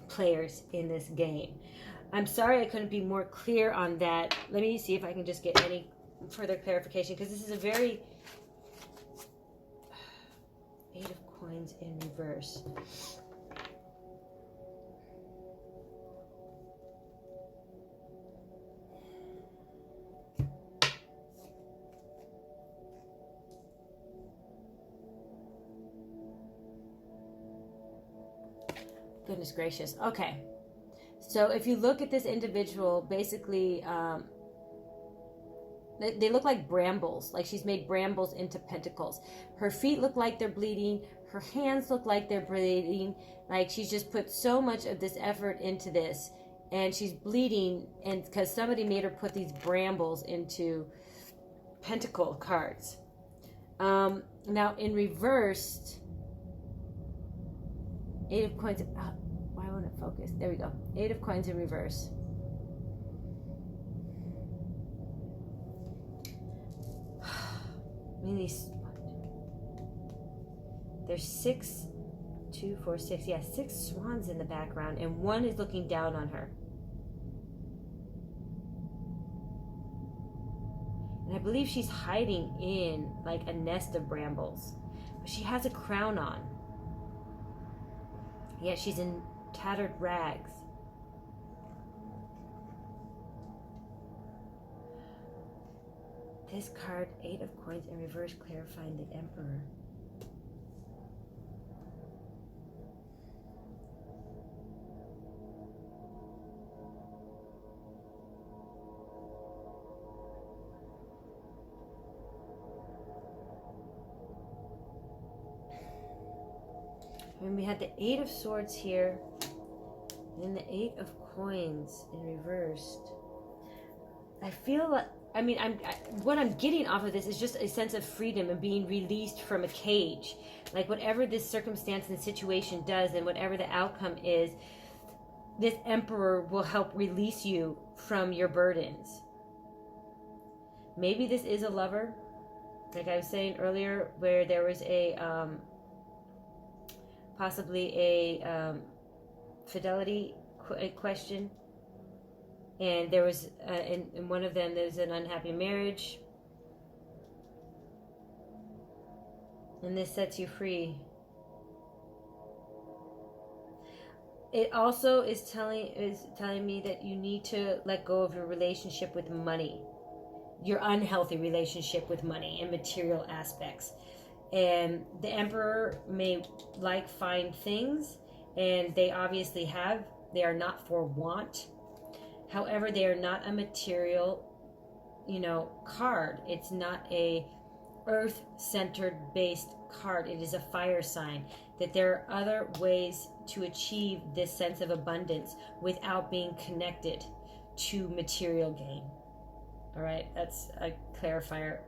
players in this game. I'm sorry I couldn't be more clear on that. Let me see if I can just get any further clarification, because this is a very... Eight of Coins in reverse. Goodness gracious. Okay. So if you look at this individual, basically, they look like brambles. Like she's made brambles into pentacles. Her feet look like they're bleeding. Her hands look like they're bleeding. Like she's just put so much of this effort into this. And she's bleeding, and because somebody made her put these brambles into pentacle cards. Now in reversed, Eight of Coins. Why won't it focus? There we go. Eight of Coins in reverse. I mean, there's 6, 2, 4, 6. Yeah, 6 swans in the background, and one is looking down on her. And I believe she's hiding in like a nest of brambles. But she has a crown on. Yeah, she's in tattered rags. This card, Eight of Coins in reverse, clarifying the Emperor. And we had the Eight of Swords here, and then the Eight of Coins in reversed. I feel like, I mean, what I'm getting off of this is just a sense of freedom and being released from a cage. Like whatever this circumstance and situation does, and whatever the outcome is, this Emperor will help release you from your burdens. Maybe this is a lover, like I was saying earlier, where there was a possibly a fidelity question, and there was in one of them there's an unhappy marriage, and this sets you free. It also is telling me that you need to let go of your relationship with money, your unhealthy relationship with money and material aspects. And the Emperor may like fine things, and they obviously have. They are not for want. However, they are not a material, card. It's not a earth-centered based card. It is a fire sign, that there are other ways to achieve this sense of abundance without being connected to material gain. All right, that's a clarifier.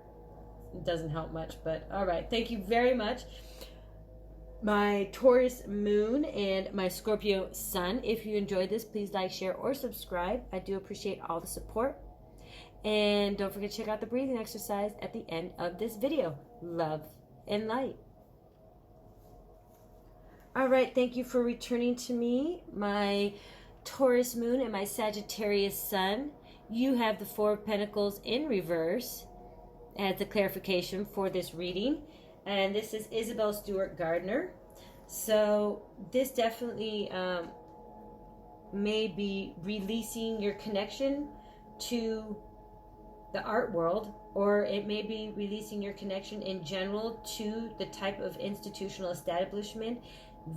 It doesn't help much, but all right. Thank you very much. My Taurus moon and my Scorpio sun. If you enjoyed this, please like, share, or subscribe. I do appreciate all the support. And don't forget to check out the breathing exercise at the end of this video. Love and light. All right, thank you for returning to me, my Taurus moon and my Sagittarius sun. You have the Four of Pentacles in reverse as a clarification for this reading. And this is Isabel Stewart Gardner. So this definitely may be releasing your connection to the art world, or it may be releasing your connection in general to the type of institutional establishment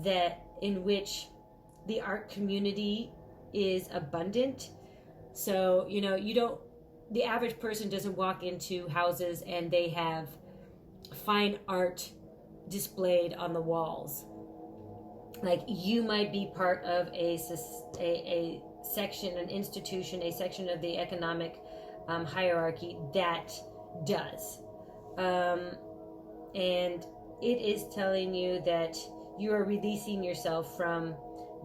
that in which the art community is abundant. So, you know, the average person doesn't walk into houses and they have fine art displayed on the walls. Like, you might be part of a section, an institution, a section of the economic hierarchy that does. And it is telling you that you are releasing yourself from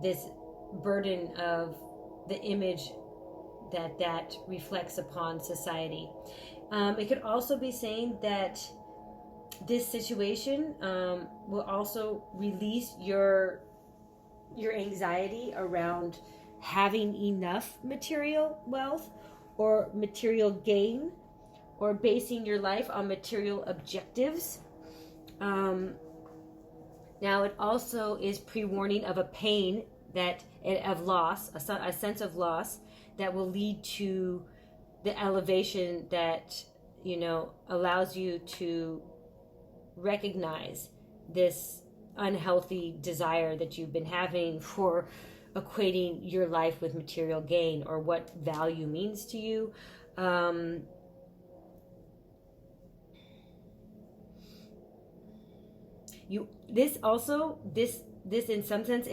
this burden of the image that reflects upon society. It could also be saying that this situation will also release your anxiety around having enough material wealth or material gain, or basing your life on material objectives. Now it also is pre-warning of a pain of loss, a sense of loss that will lead to the elevation that, you know, allows you to recognize this unhealthy desire that you've been having for equating your life with material gain, or what value means to you. This in some sense,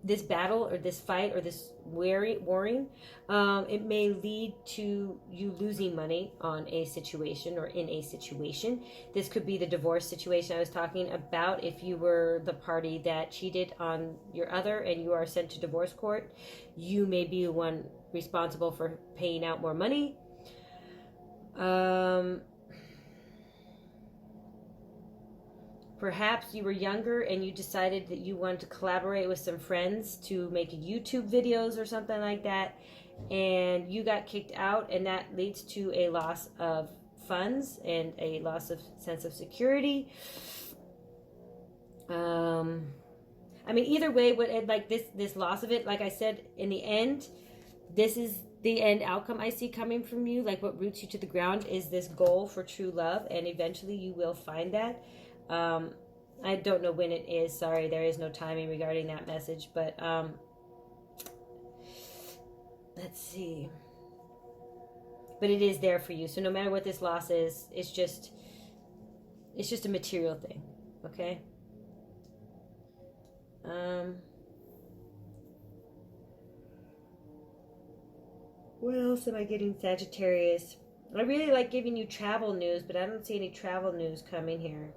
this battle or this fight or this warring, it may lead to you losing money on a situation or in a situation. This could be the divorce situation I was talking about. If you were the party that cheated on your other and you are sent to divorce court, you may be the one responsible for paying out more money. Perhaps you were younger and you decided that you wanted to collaborate with some friends to make YouTube videos or something like that, and you got kicked out, and that leads to a loss of funds and a loss of sense of security. I mean, either way, like this loss of it, like I said, in the end, this is the end outcome I see coming from you. Like, what roots you to the ground is this goal for true love, and eventually you will find that. I don't know when it is. Sorry, there is no timing regarding that message, but let's see. But it is there for you. So no matter what this loss is, it's just a material thing, okay? What else am I getting, Sagittarius? I really like giving you travel news, but I don't see any travel news coming here.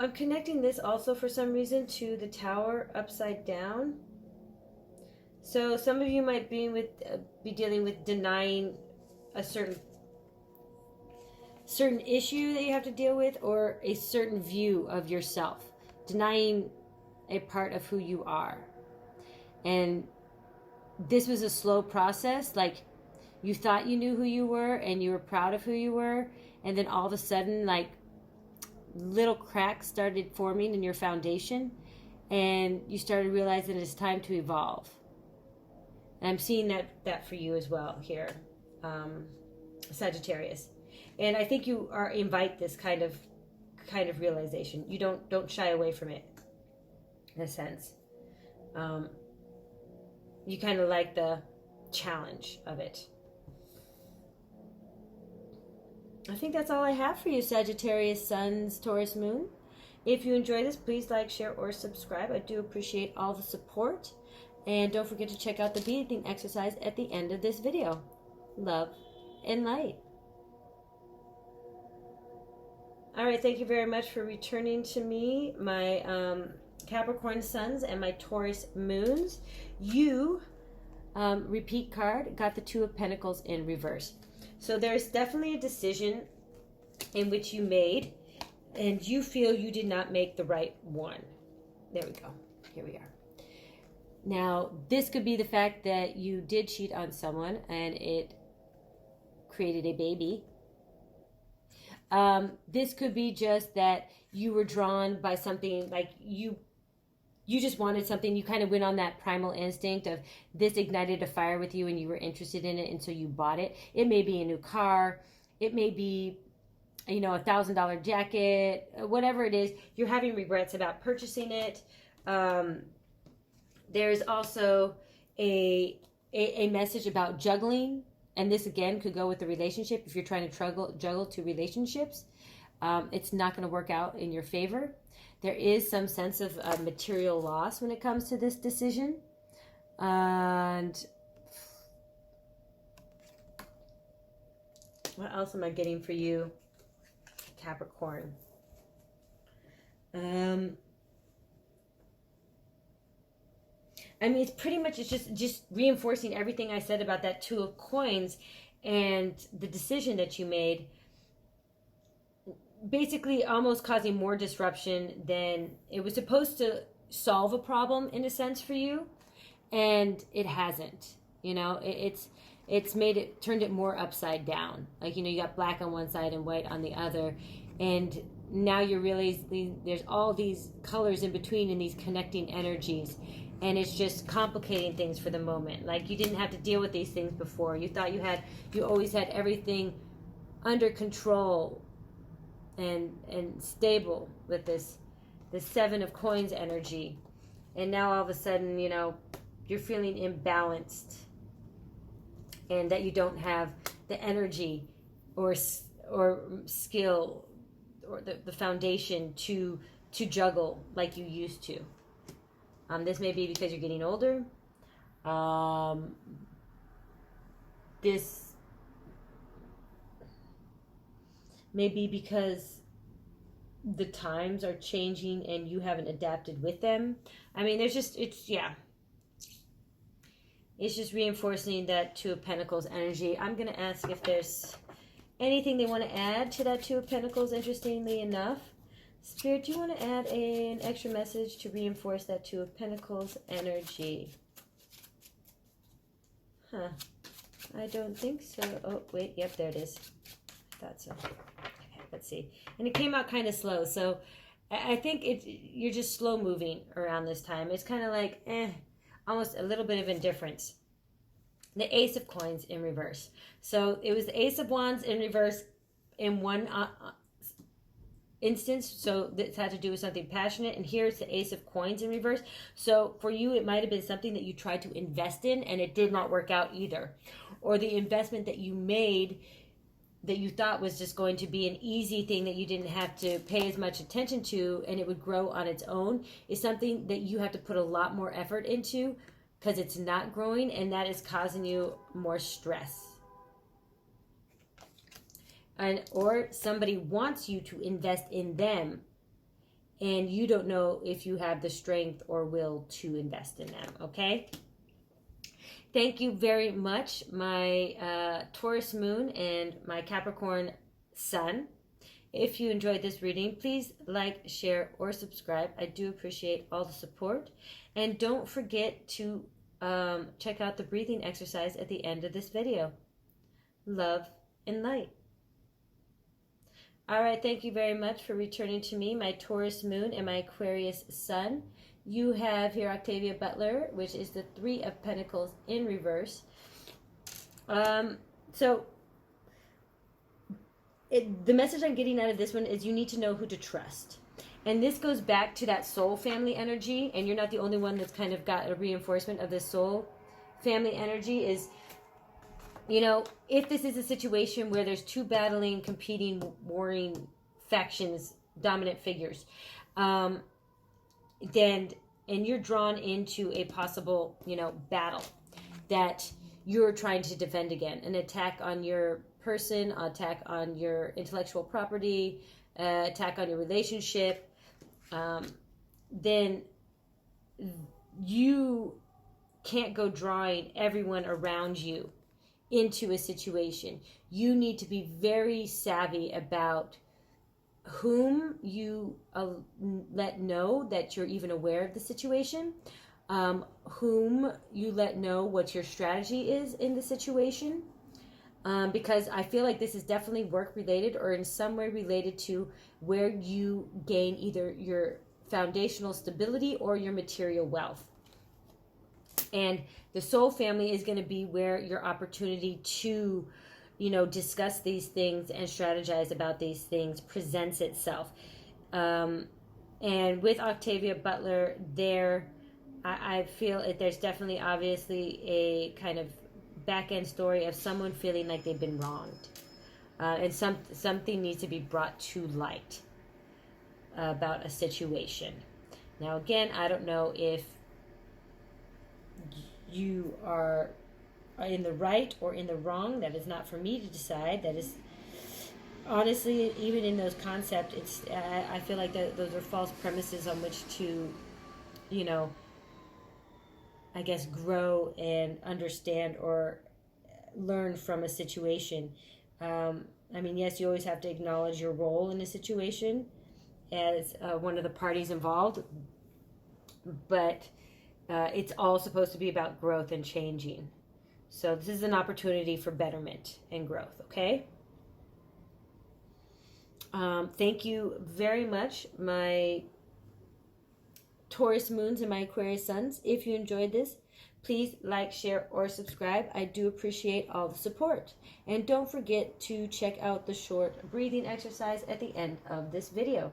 I'm connecting this also for some reason to the Tower upside down. So some of you might be dealing with denying a certain issue that you have to deal with, or a certain view of yourself, denying a part of who you are. And this was a slow process. Like, you thought you knew who you were and you were proud of who you were, and then all of a sudden, like, little cracks started forming in your foundation, and you started realizing it's time to evolve. And I'm seeing that for you as well here, Sagittarius. And I think you invite this kind of realization. You don't shy away from it. in a sense. You kind of like the challenge of it. I think that's all I have for you, Sagittarius, Suns, Taurus, Moon. If you enjoy this, please like, share, or subscribe. I do appreciate all the support. And don't forget to check out the breathing exercise at the end of this video. Love and light. All right, thank you very much for returning to me, my Capricorn Suns and my Taurus Moons. You, repeat card, got the Two of Pentacles in reverse. So there's definitely a decision in which you made, and you feel you did not make the right one. There we go. Here we are. Now, this could be the fact that you did cheat on someone and it created a baby. This could be just that you were drawn by something, like you just wanted something. You kind of went on that primal instinct of this ignited a fire with you and you were interested in it, and so you bought it. It may be a new car. It may be, you know, $1,000 jacket, whatever it is. You're having regrets about purchasing it. There's also a message about juggling. And this, again, could go with the relationship. If you're trying to juggle two relationships, it's not going to work out in your favor. There is some sense of material loss when it comes to this decision. And what else am I getting for you, Capricorn? I mean, it's pretty much, it's just reinforcing everything I said about that Two of Coins and the decision that you made. Basically almost causing more disruption than it was supposed to solve a problem, in a sense, for you. And it hasn't, you know, it's turned it more upside down. Like, you know, you got black on one side and white on the other. And now you're really, there's all these colors in between and these connecting energies. And it's just complicating things for the moment. Like, you didn't have to deal with these things before. You thought you always had everything under control and stable with this Seven of Coins energy. And now all of a sudden, you know, you're feeling imbalanced, and that you don't have the energy or skill or the foundation to juggle like you used to. This may be because you're getting older. This may be because the times are changing and you haven't adapted with them. I mean, it's just reinforcing that Two of Pentacles energy. I'm going to ask if there's anything they want to add to that Two of Pentacles, interestingly enough. Spirit, do you want to add an extra message to reinforce that Two of Pentacles energy? Huh. I don't think so. Oh, wait. Yep, there it is. I thought so. Okay, let's see. And it came out kind of slow. So I think you're just slow moving around this time. It's kind of like, almost a little bit of indifference. The Ace of Coins in reverse. So it was the Ace of Wands in reverse in one instance, so this had to do with something passionate, and here it's the Ace of Coins in reverse. So for you, it might have been something that you tried to invest in and it did not work out either, or the investment that you made that you thought was just going to be an easy thing that you didn't have to pay as much attention to and it would grow on its own is something that you have to put a lot more effort into because it's not growing, and that is causing you more stress. Or somebody wants you to invest in them and you don't know if you have the strength or will to invest in them, okay? Thank you very much, my Taurus Moon and my Capricorn Sun. If you enjoyed this reading, please like, share, or subscribe. I do appreciate all the support. And don't forget to check out the breathing exercise at the end of this video. Love and light. All right, thank you very much for returning to me, my Taurus Moon and my Aquarius Sun. You have here Octavia Butler, which is the Three of Pentacles in reverse. So the message I'm getting out of this one is you need to know who to trust. And this goes back to that soul family energy, and you're not the only one that's kind of got a reinforcement of the soul family energy. Is, you know, if this is a situation where there's two battling, competing, warring factions, dominant figures, then, and you're drawn into a possible, you know, battle that you're trying to defend again, an attack on your person, attack on your intellectual property, attack on your relationship, then you can't go drawing everyone around you into a situation. You need to be very savvy about whom you let know that you're even aware of the situation, whom you let know what your strategy is in the situation, because I feel like this is definitely work related or in some way related to where you gain either your foundational stability or your material wealth. And the soul family is going to be where your opportunity to, you know, discuss these things and strategize about these things presents itself. And with Octavia Butler there, I feel there's definitely obviously a kind of back end story of someone feeling like they've been wronged. And something needs to be brought to light about a situation. Now, again, I don't know if you are in the right or in the wrong. That is not for me to decide. That is, honestly, even in those concepts, it's I feel like those are false premises on which to, you know, I guess, grow and understand or learn from a situation. I mean, yes, you always have to acknowledge your role in a situation as one of the parties involved, but it's all supposed to be about growth and changing. So this is an opportunity for betterment and growth, okay? Thank you very much, my Taurus moons and my Aquarius suns. If you enjoyed this, please like, share, or subscribe. I do appreciate all the support. And don't forget to check out the short breathing exercise at the end of this video.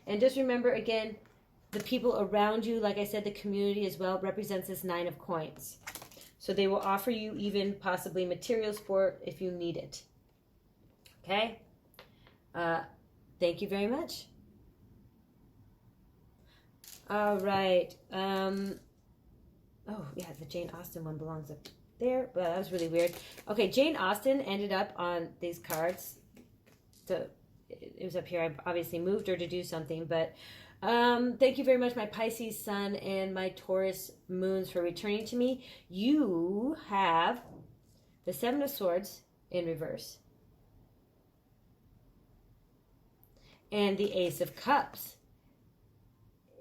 And just remember, again, the people around you, like I said, the community as well, represents this 9 of coins. So they will offer you even possibly material support if you need it. Okay? Thank you very much. All right. Oh, yeah, the Jane Austen one belongs up there, but that was really weird. Okay, Jane Austen ended up on these cards. So it was up here. I obviously moved her to do something, but thank you very much, my Pisces sun and my Taurus moons, for returning to me. You have the 7 of Swords in reverse and the Ace of Cups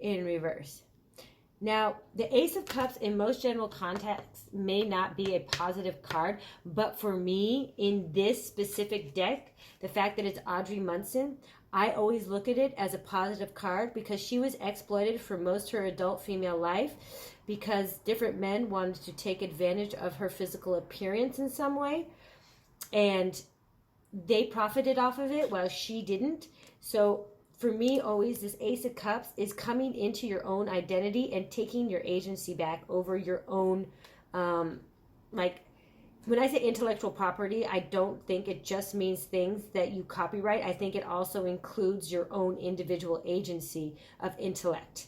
in reverse. Now, the Ace of Cups in most general contexts may not be a positive card, but for me, in this specific deck, the fact that it's Audrey Munson, I always look at it as a positive card because she was exploited for most of her adult female life because different men wanted to take advantage of her physical appearance in some way, and they profited off of it while she didn't. So for me, always, this Ace of Cups is coming into your own identity and taking your agency back over your own, like, when I say intellectual property, I don't think it just means things that you copyright. I think it also includes your own individual agency of intellect.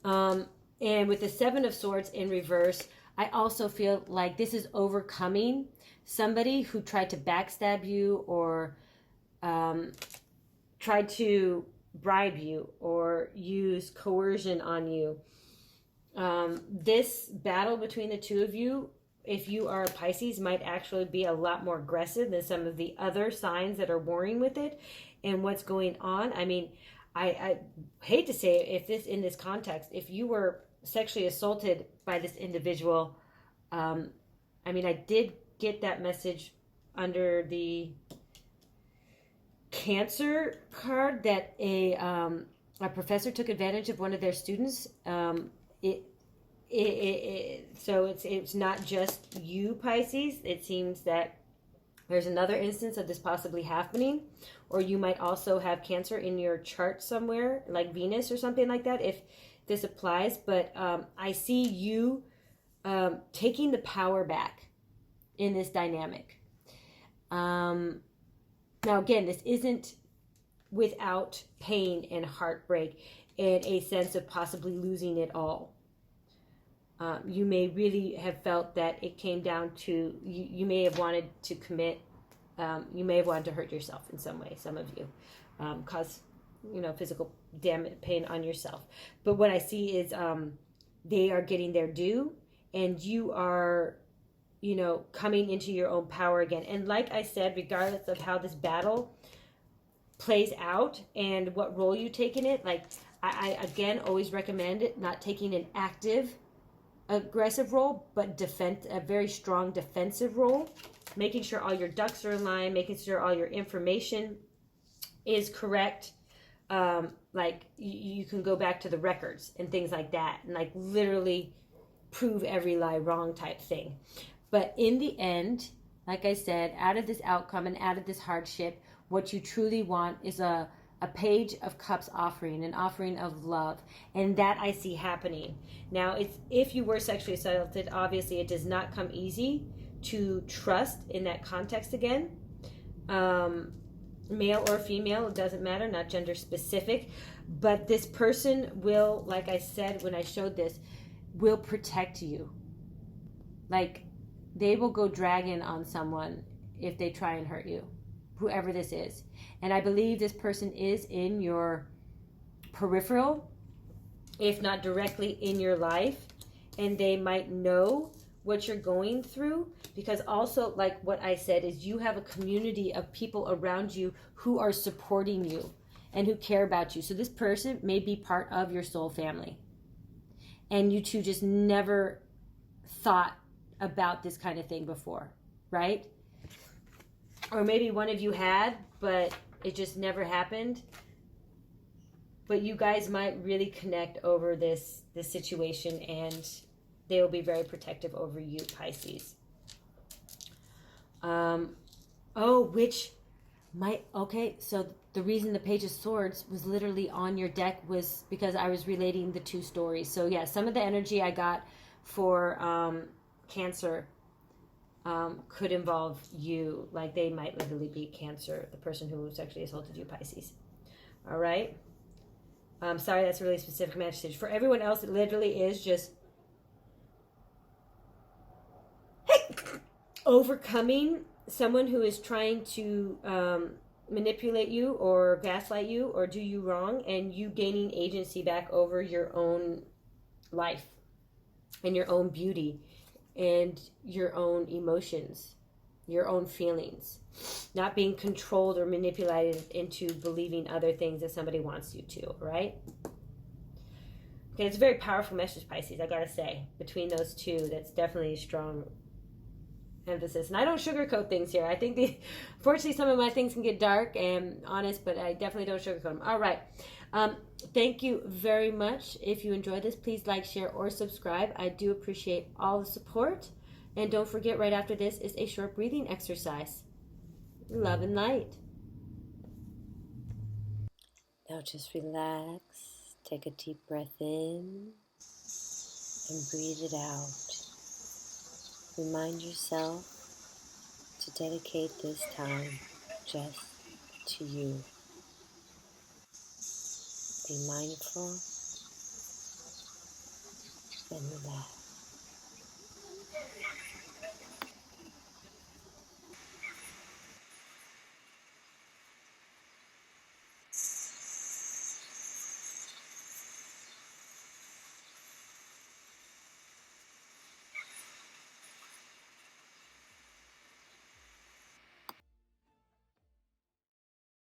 And with the 7 of Swords in reverse, I also feel like this is overcoming somebody who tried to backstab you or tried to bribe you or use coercion on you. This battle between the two of you, if you are a Pisces, might actually be a lot more aggressive than some of the other signs that are warring with it and what's going on. I mean, I hate to say it, if this, in this context, if you were sexually assaulted by this individual, I mean, I did get that message under the Cancer card that a professor took advantage of one of their students. So it's not just you, Pisces. It seems that There's another instance of this possibly happening, or you might also have Cancer in your chart somewhere, like Venus or something like that, if this applies. But I see you taking the power back in this dynamic. Now, again, this isn't without pain and heartbreak and a sense of possibly losing it all. You may really have felt that it came down to, you may have wanted to commit, you may have wanted to hurt yourself in some way, some of you, cause, physical damage, pain on yourself. But what I see is they are getting their due, and you are, coming into your own power again. And like I said, regardless of how this battle plays out and what role you take in it, like I again always recommend it, not taking an active aggressive role, but a very strong defensive role, making sure all your ducks are in line, making sure all your information is correct. Like you can go back to the records and things like that, and like literally prove every lie wrong type thing. But in the end, like I said, out of this outcome and out of this hardship, what you truly want is a page of cups offering, an offering of love. And that I see happening. Now, if you were sexually assaulted, obviously it does not come easy to trust in that context again. Male or female, it doesn't matter, not gender specific. But this person will, like I said when I showed this, will protect you. Like, they will go dragging on someone if they try and hurt you, whoever this is. And I believe this person is in your peripheral, if not directly in your life, and they might know what you're going through, because also, like what I said, is you have a community of people around you who are supporting you and who care about you. So this person may be part of your soul family, and you two just never thought about this kind of thing before, right? Or maybe one of you had, but it just never happened. But you guys might really connect over this situation, and they will be very protective over you, Pisces. So the reason the Page of Swords was literally on your deck was because I was relating the two stories. So yeah, some of the energy I got for Cancer could involve you. Like, they might literally be Cancer, the person who sexually assaulted you, Pisces. All right. Sorry, that's a really specific message. For everyone else, it literally is just overcoming someone who is trying to manipulate you or gaslight you or do you wrong, and you gaining agency back over your own life and your own beauty and your own emotions, your own feelings, not being controlled or manipulated into believing other things that somebody wants you to, right? Okay, it's a very powerful message, Pisces, I gotta say. Between those two, that's definitely a strong emphasis. And I don't sugarcoat things here. I think unfortunately some of my things can get dark and honest, but I definitely don't sugarcoat them. All right. Thank you very much. If you enjoyed this, please like, share, or subscribe. I do appreciate all the support. And don't forget, right after this is a short breathing exercise. Love and light. Now just relax. Take a deep breath in and breathe it out. Remind yourself to dedicate this time just to you. Be mindful and relax.